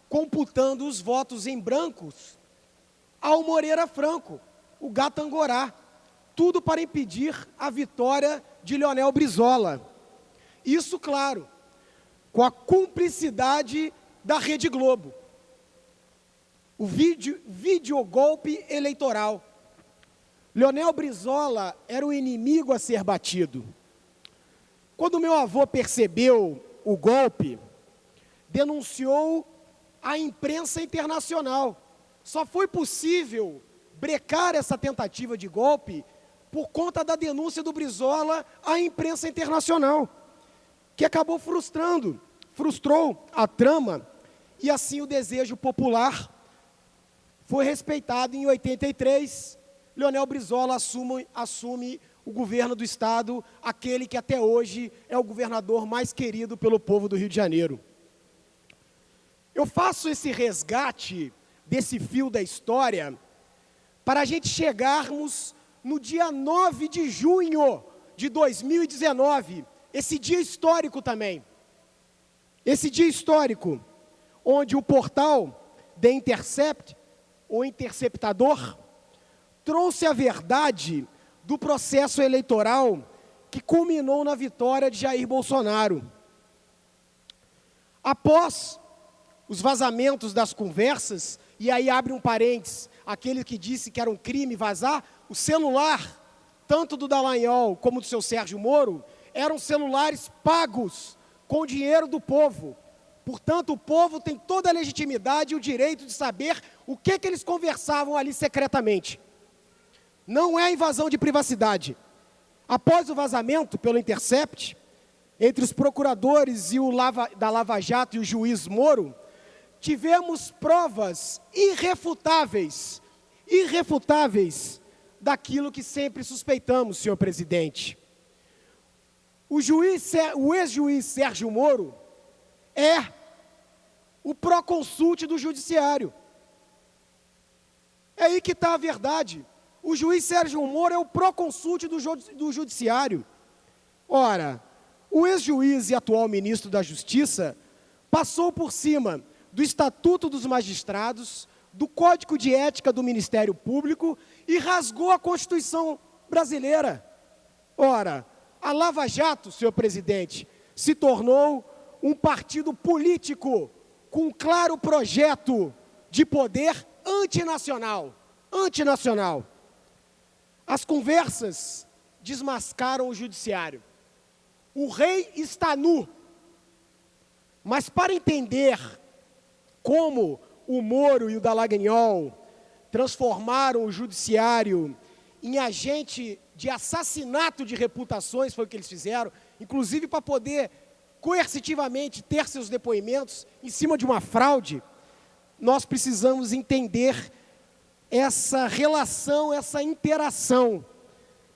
Speaker 5: computando os votos em brancos ao Moreira Franco, o Gatangorá. Tudo para impedir a vitória de Leonel Brizola. Isso, claro, com a cumplicidade da Rede Globo. O videogolpe eleitoral. Leonel Brizola era o inimigo a ser batido. Quando meu avô percebeu o golpe, denunciou à imprensa internacional. Só foi possível brecar essa tentativa de golpe por conta da denúncia do Brizola à imprensa internacional, que acabou frustrou a trama, e assim o desejo popular foi respeitado. Em 83, Leonel Brizola assume o governo do Estado, aquele que até hoje é o governador mais querido pelo povo do Rio de Janeiro. Eu faço esse resgate desse fio da história para a gente chegarmos no dia 9 de junho de 2019, esse dia histórico também. Esse dia histórico, onde o portal The Intercept, o Interceptador, trouxe a verdade do processo eleitoral que culminou na vitória de Jair Bolsonaro. Após os vazamentos das conversas, e aí abre um parênteses, aquele que disse que era um crime vazar, o celular, tanto do Dallagnol como do seu Sérgio Moro, eram celulares pagos com o dinheiro do povo. Portanto, o povo tem toda a legitimidade e o direito de saber o que eles conversavam ali secretamente. Não é invasão de privacidade. Após o vazamento pelo Intercept, entre os procuradores e da Lava Jato e o juiz Moro, tivemos provas irrefutáveis daquilo que sempre suspeitamos, senhor presidente. O ex-juiz Sérgio Moro é o proconsult do judiciário. É aí que está a verdade. O juiz Sérgio Moro é o proconsult do judiciário. Ora, o ex-juiz e atual ministro da Justiça passou por cima do Estatuto dos Magistrados, do Código de Ética do Ministério Público e rasgou a Constituição brasileira. Ora, a Lava Jato, senhor presidente, se tornou um partido político com um claro projeto de poder antinacional. As conversas desmascaram o judiciário. O rei está nu. Mas para entender como o Moro e o Dallagnol transformaram o judiciário em agente de assassinato de reputações, foi o que eles fizeram, inclusive para poder coercitivamente ter seus depoimentos em cima de uma fraude, nós precisamos entender essa relação, essa interação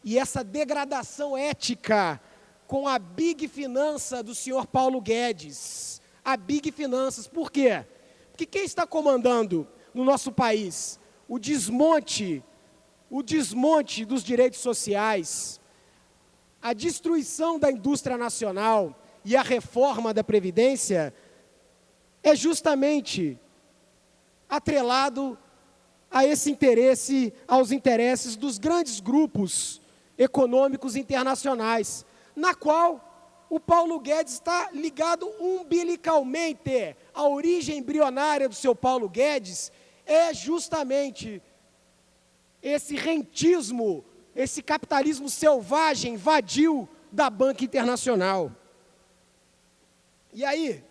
Speaker 5: e essa degradação ética com a Big Finança do senhor Paulo Guedes. A Big Finanças, por quê? Porque quem está comandando no nosso país o desmonte dos direitos sociais, a destruição da indústria nacional e a reforma da Previdência é justamente atrelado a esse interesse, aos interesses dos grandes grupos econômicos internacionais, na qual o Paulo Guedes está ligado umbilicalmente. A origem embrionária do seu Paulo Guedes é justamente esse rentismo, esse capitalismo selvagem, vadio da banca internacional. E aí,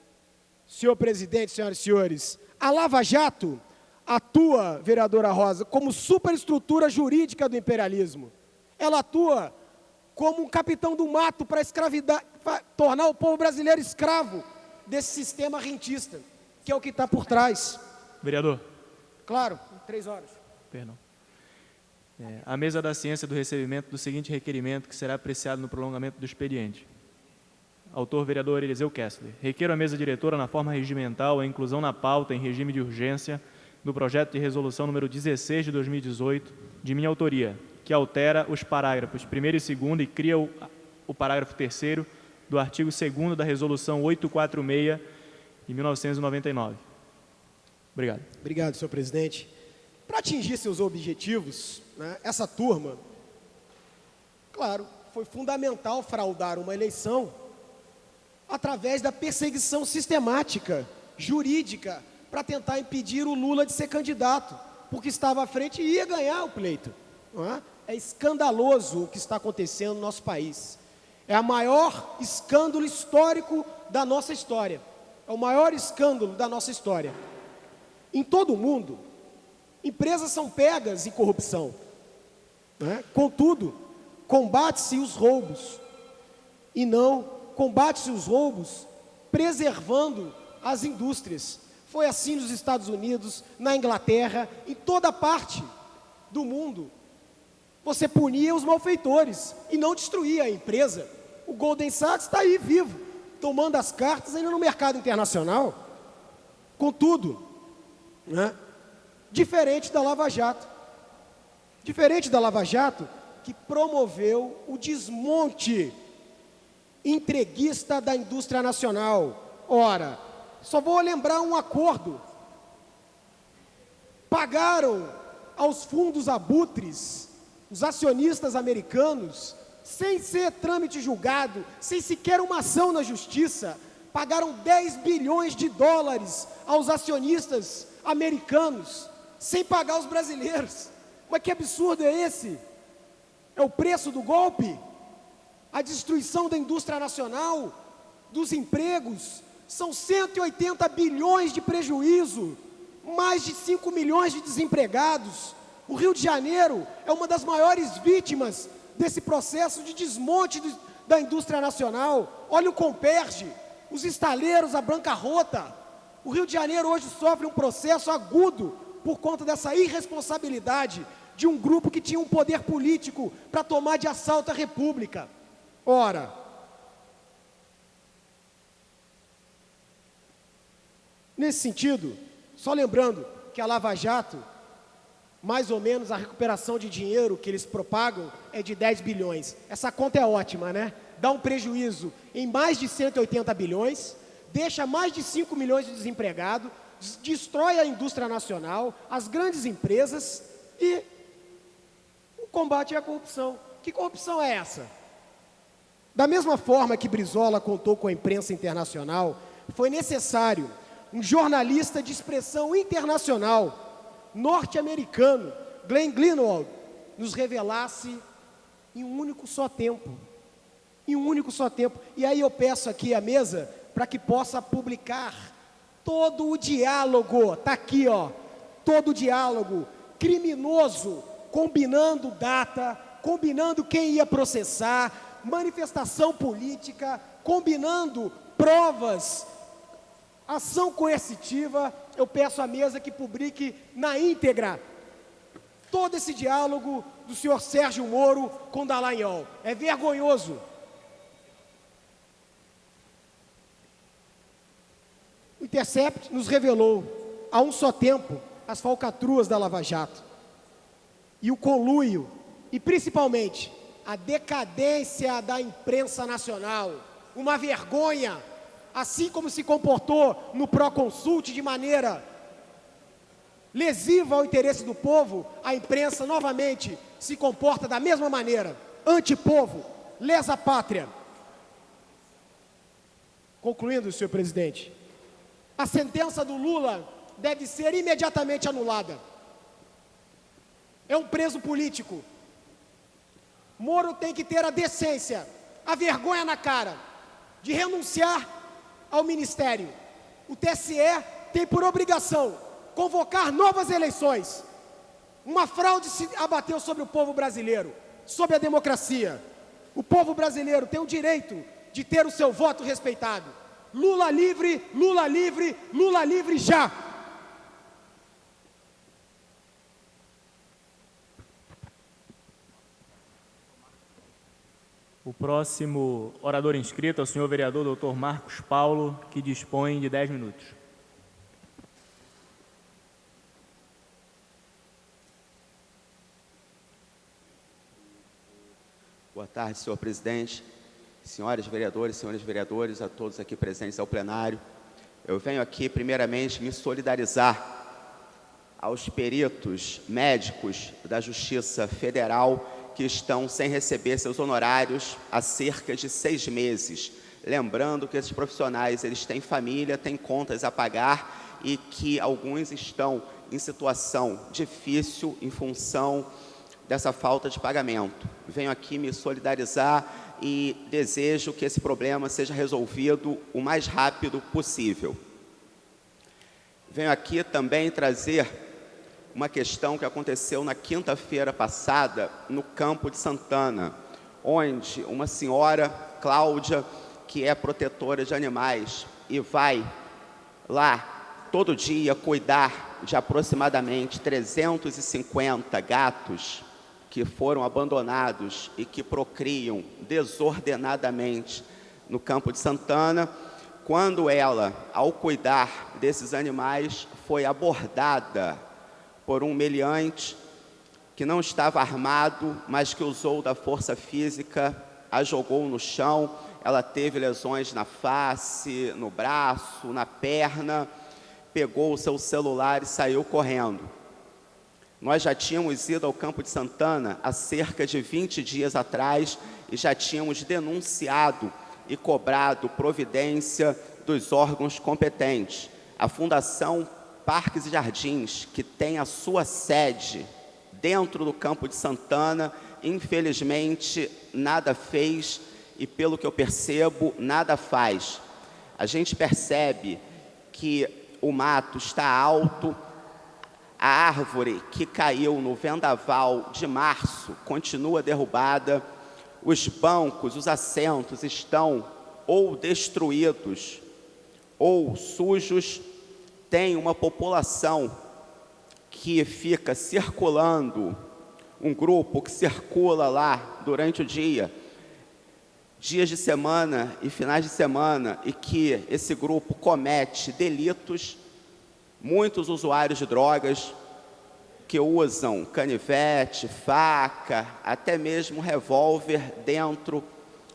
Speaker 5: senhor presidente, senhoras e senhores, a Lava Jato atua, vereadora Rosa, como superestrutura jurídica do imperialismo. Ela atua como um capitão do mato para tornar o povo brasileiro escravo desse sistema rentista, que é o que está por trás.
Speaker 2: Vereador.
Speaker 5: Claro, 3 horas.
Speaker 2: Perdão. A mesa da ciência do recebimento do seguinte requerimento, que será apreciado no prolongamento do expediente. Autor, vereador Eliseu Kessler. Requeiro à mesa diretora, na forma regimental, a inclusão na pauta, em regime de urgência, do projeto de resolução número 16 de 2018, de minha autoria, que altera os parágrafos 1º e 2º e cria o parágrafo 3º do artigo 2º da resolução 846, de 1999. Obrigado.
Speaker 5: Obrigado, senhor presidente. Para atingir seus objetivos, né, essa turma, claro, foi fundamental fraudar uma eleição através da perseguição sistemática, jurídica, para tentar impedir o Lula de ser candidato, porque estava à frente e ia ganhar o pleito. Não é? É escandaloso o que está acontecendo no nosso país. É o maior escândalo histórico da nossa história. É o maior escândalo da nossa história. Em todo o mundo, empresas são pegas em corrupção. Né? Contudo, combate-se os roubos. E não combate-se os roubos preservando as indústrias. Foi assim nos Estados Unidos, na Inglaterra, em toda parte do mundo. Você punia os malfeitores e não destruía a empresa. O Goldman Sachs está aí vivo, tomando as cartas ainda no mercado internacional. Contudo, né, diferente da Lava Jato. Diferente da Lava Jato, que promoveu o desmonte entreguista da indústria nacional. Ora, só vou lembrar um acordo. Pagaram aos fundos abutres, os acionistas americanos, sem ser trâmite julgado, sem sequer uma ação na justiça, pagaram 10 bilhões de dólares aos acionistas americanos, sem pagar os brasileiros. Mas que absurdo é esse? É o preço do golpe? A destruição da indústria nacional, dos empregos, são 180 bilhões de prejuízo, mais de 5 milhões de desempregados. O Rio de Janeiro é uma das maiores vítimas desse processo de desmonte da indústria nacional. Olha o Comperj, os estaleiros, a bancarrota. O Rio de Janeiro hoje sofre um processo agudo por conta dessa irresponsabilidade de um grupo que tinha um poder político para tomar de assalto a República. Ora, nesse sentido, só lembrando que a Lava Jato, mais ou menos a recuperação de dinheiro que eles propagam é de 10 bilhões. Essa conta é ótima, né? Dá um prejuízo em mais de 180 bilhões, deixa mais de 5 milhões de desempregados, destrói a indústria nacional, as grandes empresas e o combate à corrupção. Que corrupção é essa? Da mesma forma que Brizola contou com a imprensa internacional, foi necessário um jornalista de expressão internacional, norte-americano, Glenn Greenwald, nos revelasse em um único só tempo. Em um único só tempo. E aí eu peço aqui à mesa para que possa publicar todo o diálogo, está aqui, ó, todo o diálogo criminoso, combinando data, combinando quem ia processar, manifestação política, combinando provas, ação coercitiva. Eu peço à mesa que publique na íntegra todo esse diálogo do senhor Sérgio Moro com Dallagnol. É vergonhoso. O Intercept nos revelou, a um só tempo, as falcatruas da Lava Jato e o conluio, e principalmente a decadência da imprensa nacional. Uma vergonha. Assim como se comportou no Proconsult de maneira lesiva ao interesse do povo, a imprensa novamente se comporta da mesma maneira, antipovo, lesa pátria. Concluindo, senhor presidente, a sentença do Lula deve ser imediatamente anulada. É um preso político. Moro tem que ter a decência, a vergonha na cara de renunciar ao ministério. O TSE tem por obrigação convocar novas eleições. Uma fraude se abateu sobre o povo brasileiro, sobre a democracia. O povo brasileiro tem o direito de ter o seu voto respeitado. Lula livre, Lula livre, Lula livre já!
Speaker 2: O próximo orador inscrito é o senhor vereador Dr. Marcos Paulo, que dispõe de 10 minutos.
Speaker 6: Boa tarde, senhor presidente, senhores vereadores, a todos aqui presentes ao plenário. Eu venho aqui, primeiramente, me solidarizar aos peritos médicos da Justiça Federal que estão sem receber seus honorários há cerca de 6 meses. lembrando que esses profissionais eles têm família, têm contas a pagar e que alguns estão em situação difícil em função dessa falta de pagamento. Venho aqui me solidarizar e desejo que esse problema seja resolvido o mais rápido possível. Venho aqui também trazer uma questão que aconteceu na quinta-feira passada no Campo de Santana, onde uma senhora, Cláudia, que é protetora de animais e vai lá todo dia cuidar de aproximadamente 350 gatos que foram abandonados e que procriam desordenadamente no Campo de Santana, quando ela, ao cuidar desses animais, foi abordada por um meliante que não estava armado, mas que usou da força física, a jogou no chão. Ela teve lesões na face, no braço, na perna, pegou o seu celular e saiu correndo. Nós já tínhamos ido ao Campo de Santana há cerca de 20 dias atrás e já tínhamos denunciado e cobrado providência dos órgãos competentes. A Fundação Parques e Jardins, que tem a sua sede dentro do Campo de Santana, infelizmente nada fez e, pelo que eu percebo, nada faz. A gente percebe que o mato está alto, a árvore que caiu no vendaval de março continua derrubada, os bancos, os assentos estão ou destruídos ou sujos. Tem uma população que fica circulando, um grupo que circula lá durante o dia, dias de semana e finais de semana, e que esse grupo comete delitos. Muitos usuários de drogas que usam canivete, faca, até mesmo revólver dentro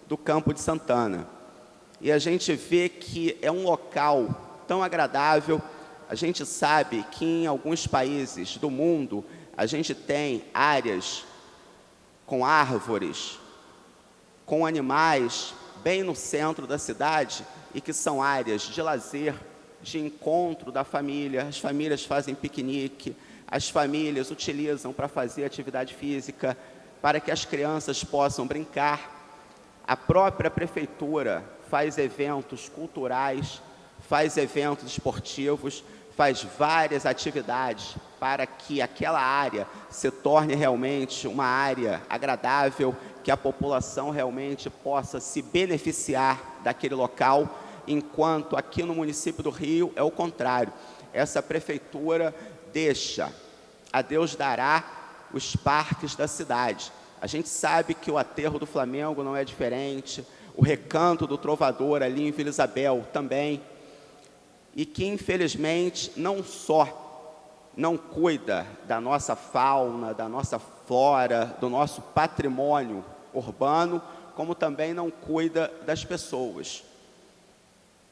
Speaker 6: do Campo de Santana. E a gente vê que é um local tão agradável. A gente sabe que em alguns países do mundo a gente tem áreas com árvores, com animais bem no centro da cidade e que são áreas de lazer, de encontro da família. As famílias fazem piquenique, as famílias utilizam para fazer atividade física, para que as crianças possam brincar. A própria prefeitura faz eventos culturais, faz eventos esportivos, faz várias atividades para que aquela área se torne realmente uma área agradável, que a população realmente possa se beneficiar daquele local, enquanto aqui no município do Rio é o contrário. Essa prefeitura deixa, a Deus dará, os parques da cidade. A gente sabe que o Aterro do Flamengo não é diferente, o Recanto do Trovador ali em Vila Isabel também, e que infelizmente não só não cuida da nossa fauna, da nossa flora, do nosso patrimônio urbano, como também não cuida das pessoas.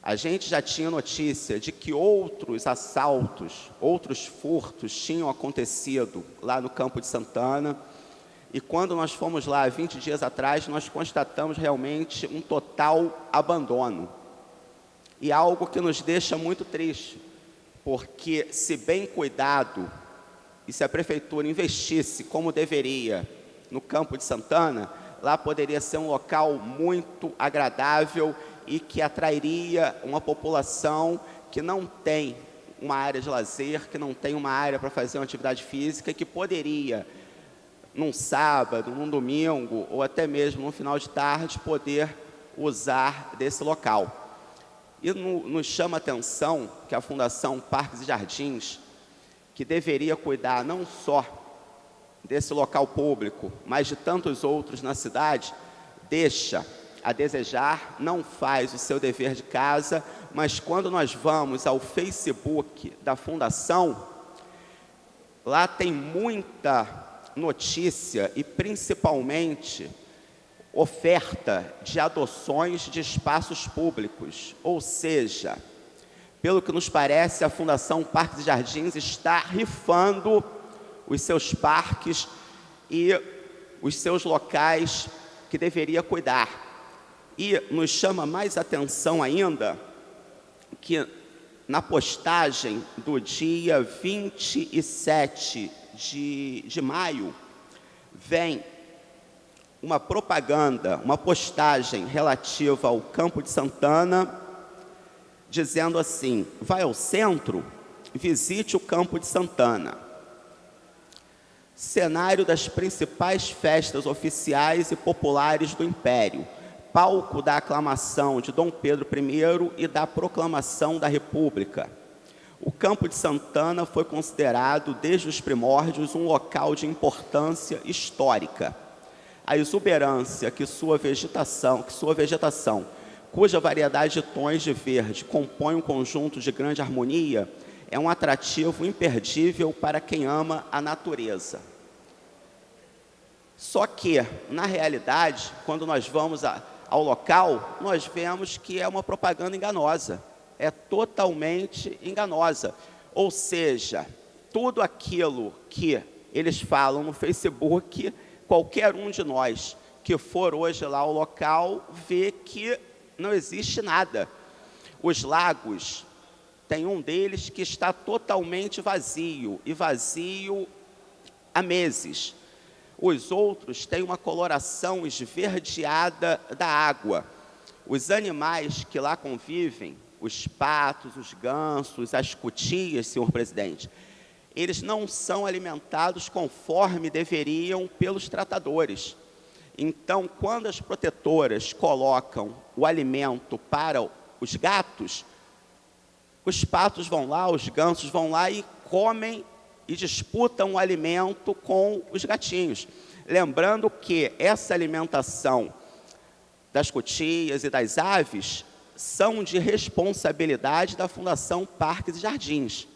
Speaker 6: A gente já tinha notícia de que outros assaltos, outros furtos tinham acontecido lá no Campo de Santana, e quando nós fomos lá 20 dias atrás, nós constatamos realmente um total abandono. E algo que nos deixa muito triste, porque se bem cuidado, e se a prefeitura investisse como deveria no Campo de Santana, lá poderia ser um local muito agradável e que atrairia uma população que não tem uma área de lazer, que não tem uma área para fazer uma atividade física, e que poderia, num sábado, num domingo, ou até mesmo no final de tarde, poder usar desse local. E nos chama a atenção que a Fundação Parques e Jardins, que deveria cuidar não só desse local público, mas de tantos outros na cidade, deixa a desejar, não faz o seu dever de casa. Mas quando nós vamos ao Facebook da Fundação, lá tem muita notícia e principalmente oferta de adoções de espaços públicos. Ou seja, pelo que nos parece, a Fundação Parques e Jardins está rifando os seus parques e os seus locais que deveria cuidar. E nos chama mais atenção ainda que na postagem do dia 27 de maio, vem uma propaganda, uma postagem relativa ao Campo de Santana, dizendo assim: vai ao centro, visite o Campo de Santana. Cenário das principais festas oficiais e populares do Império, palco da aclamação de Dom Pedro I e da proclamação da República. O Campo de Santana foi considerado, desde os primórdios, um local de importância histórica. A exuberância que sua vegetação, cuja variedade de tons de verde compõe um conjunto de grande harmonia, é um atrativo imperdível para quem ama a natureza. Só que, na realidade, quando nós vamos ao local, nós vemos que é uma propaganda enganosa. É totalmente enganosa. Ou seja, tudo aquilo que eles falam no Facebook, qualquer um de nós que for hoje lá ao local, vê que não existe nada. Os lagos, tem um deles que está totalmente vazio, e vazio há meses. Os outros têm uma coloração esverdeada da água. Os animais que lá convivem, os patos, os gansos, as cutias, senhor presidente, eles não são alimentados conforme deveriam pelos tratadores. Então, quando as protetoras colocam o alimento para os gatos, os patos vão lá, os gansos vão lá e comem e disputam o alimento com os gatinhos. Lembrando que essa alimentação das cutias e das aves são de responsabilidade da Fundação Parques e Jardins.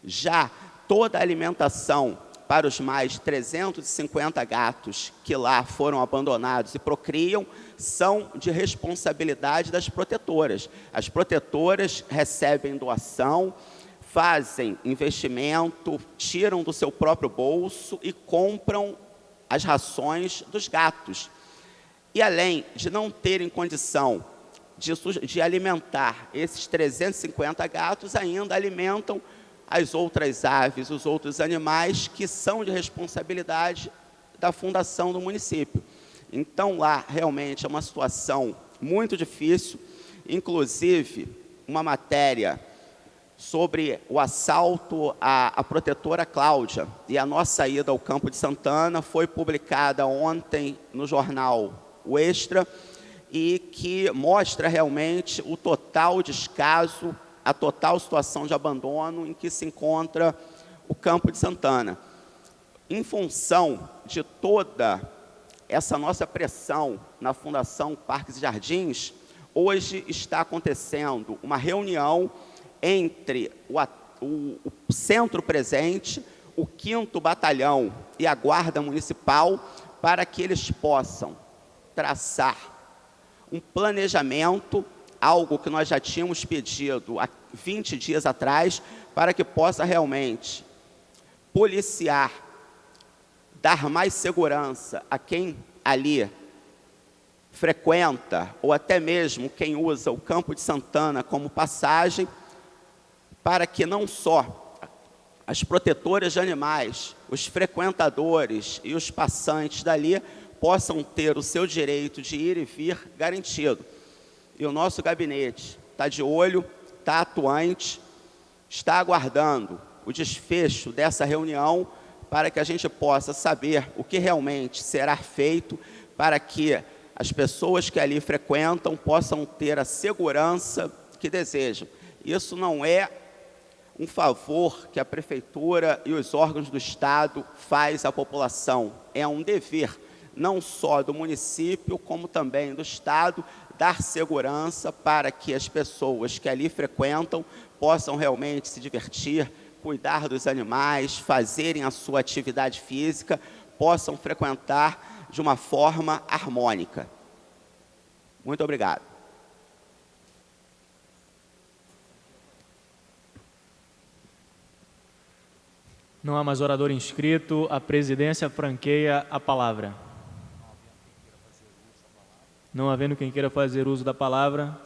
Speaker 6: Já toda a alimentação para os mais 350 gatos que lá foram abandonados e procriam são de responsabilidade das protetoras. As protetoras recebem doação, fazem investimento, tiram do seu próprio bolso e compram as rações dos gatos. E além de não terem condição de alimentar esses 350 gatos, ainda alimentam as outras aves, os outros animais que são de responsabilidade da fundação do município. Então lá realmente é uma situação muito difícil, inclusive uma matéria sobre o assalto à protetora Cláudia e a nossa ida ao Campo de Santana foi publicada ontem no jornal O Extra, e que mostra realmente o total descaso, a total situação de abandono em que se encontra o Campo de Santana. Em função de toda essa nossa pressão na Fundação Parques e Jardins, hoje está acontecendo uma reunião entre o Centro Presente, o 5º Batalhão e a Guarda Municipal, para que eles possam traçar um planejamento, algo que nós já tínhamos pedido há 20 dias atrás, para que possa realmente policiar, dar mais segurança a quem ali frequenta, ou até mesmo quem usa o Campo de Santana como passagem, para que não só as protetoras de animais, os frequentadores e os passantes dali possam ter o seu direito de ir e vir garantido. E o nosso gabinete está de olho, está atuante, está aguardando o desfecho dessa reunião para que a gente possa saber o que realmente será feito para que as pessoas que ali frequentam possam ter a segurança que desejam. Isso não é um favor que a Prefeitura e os órgãos do Estado faz à população, é um dever, não só do município, como também do Estado, dar segurança para que as pessoas que ali frequentam possam realmente se divertir, cuidar dos animais, fazerem a sua atividade física, possam frequentar de uma forma harmônica. Muito obrigado.
Speaker 2: Não há mais orador inscrito. A presidência franqueia a palavra. Não havendo quem queira fazer uso da palavra,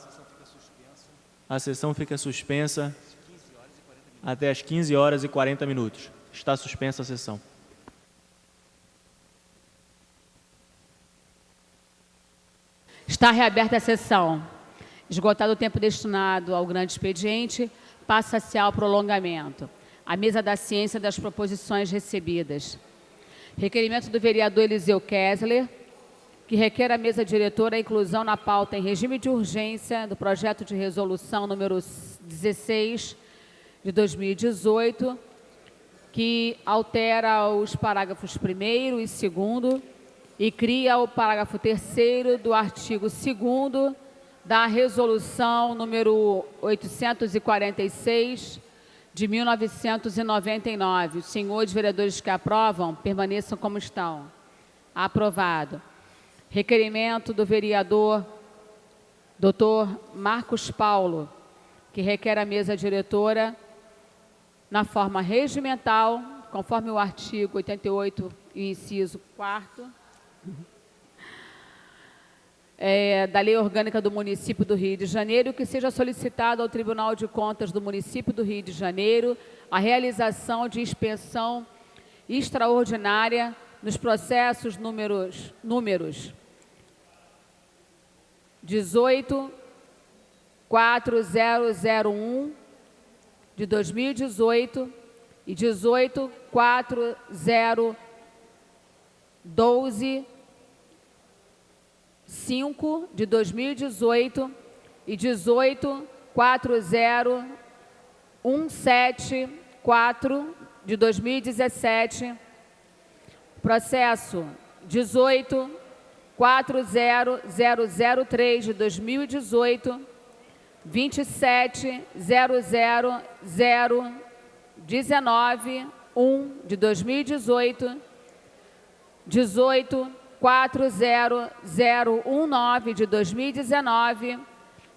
Speaker 2: a sessão fica suspensa até às 15 horas e 40 minutos. Está suspensa a sessão.
Speaker 4: Está reaberta a sessão. Esgotado o tempo destinado ao grande expediente, passa-se ao prolongamento. A mesa da ciência das proposições recebidas. Requerimento do vereador Eliseu Kessler, que requer à mesa diretora a inclusão na pauta em regime de urgência do projeto de resolução número 16 de 2018, que altera os parágrafos 1º e 2º e cria o parágrafo 3º do artigo 2º da resolução número 846 de 1999. Os senhores vereadores que aprovam, permaneçam como estão. Aprovado. Requerimento do vereador Dr. Marcos Paulo, que requer à mesa diretora, na forma regimental, conforme o artigo 88, inciso 4º, da Lei Orgânica do Município do Rio de Janeiro, que seja solicitado ao Tribunal de Contas do Município do Rio de Janeiro a realização de inspeção extraordinária nos processos números 18.4001 de 2018 e 18.4012 5 de 2018 e 18.40174 de 2017, processo 18.40003 de 2018, 27.00019 de 2018, 18.40019 de 2019,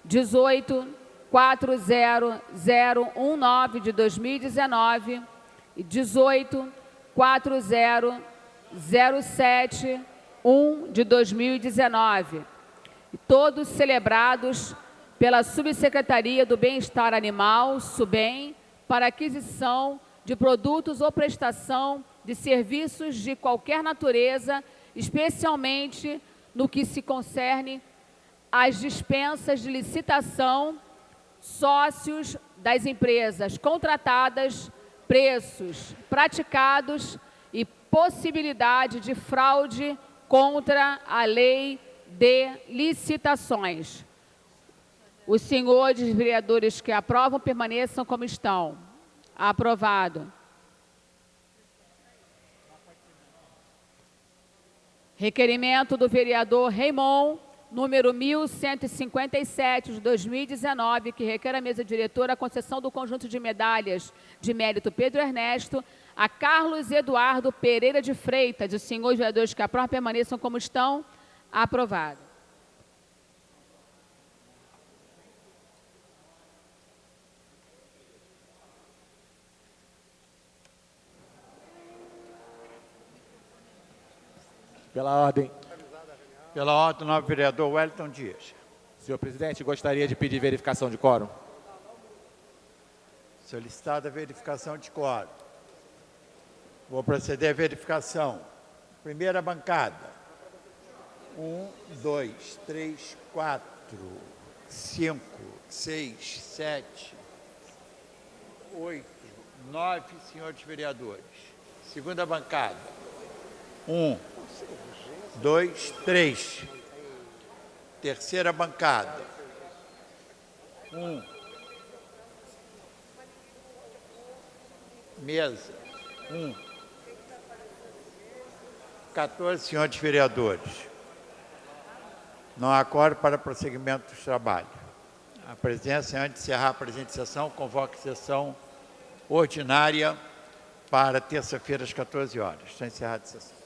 Speaker 4: 18.40019 de 2019 e 18.40071 de 2019. E todos celebrados pela Subsecretaria do Bem-Estar Animal, SUBEM, para aquisição de produtos ou prestação de serviços de qualquer natureza, especialmente no que se concerne às dispensas de licitação, sócios das empresas contratadas, preços praticados e possibilidade de fraude contra a lei de licitações. Os senhores vereadores que aprovam permaneçam como estão. Aprovado. Requerimento do vereador Raimon, número 1157 de 2019, que requer à mesa diretora a concessão do conjunto de medalhas de mérito Pedro Ernesto a Carlos Eduardo Pereira de Freitas. Os senhores vereadores que aprovam permaneçam como estão. Aprovado.
Speaker 7: Pela ordem.
Speaker 8: Pela ordem, o nobre vereador Wellington Dias.
Speaker 7: Senhor presidente, gostaria de pedir verificação de quórum.
Speaker 8: Solicitada a verificação de quórum. Vou proceder à verificação. Primeira bancada. 1, 2, 3, 4, 5, 6, 7, 8, 9 senhores vereadores. Segunda bancada. 1, 2, 3. Terceira bancada. 1. Mesa. 1. 14 senhores vereadores. Não há quórum para prosseguimento dos trabalhos. A presidência, antes de encerrar a presente sessão, convoca a sessão ordinária para terça-feira às 14 horas. Está encerrada a sessão.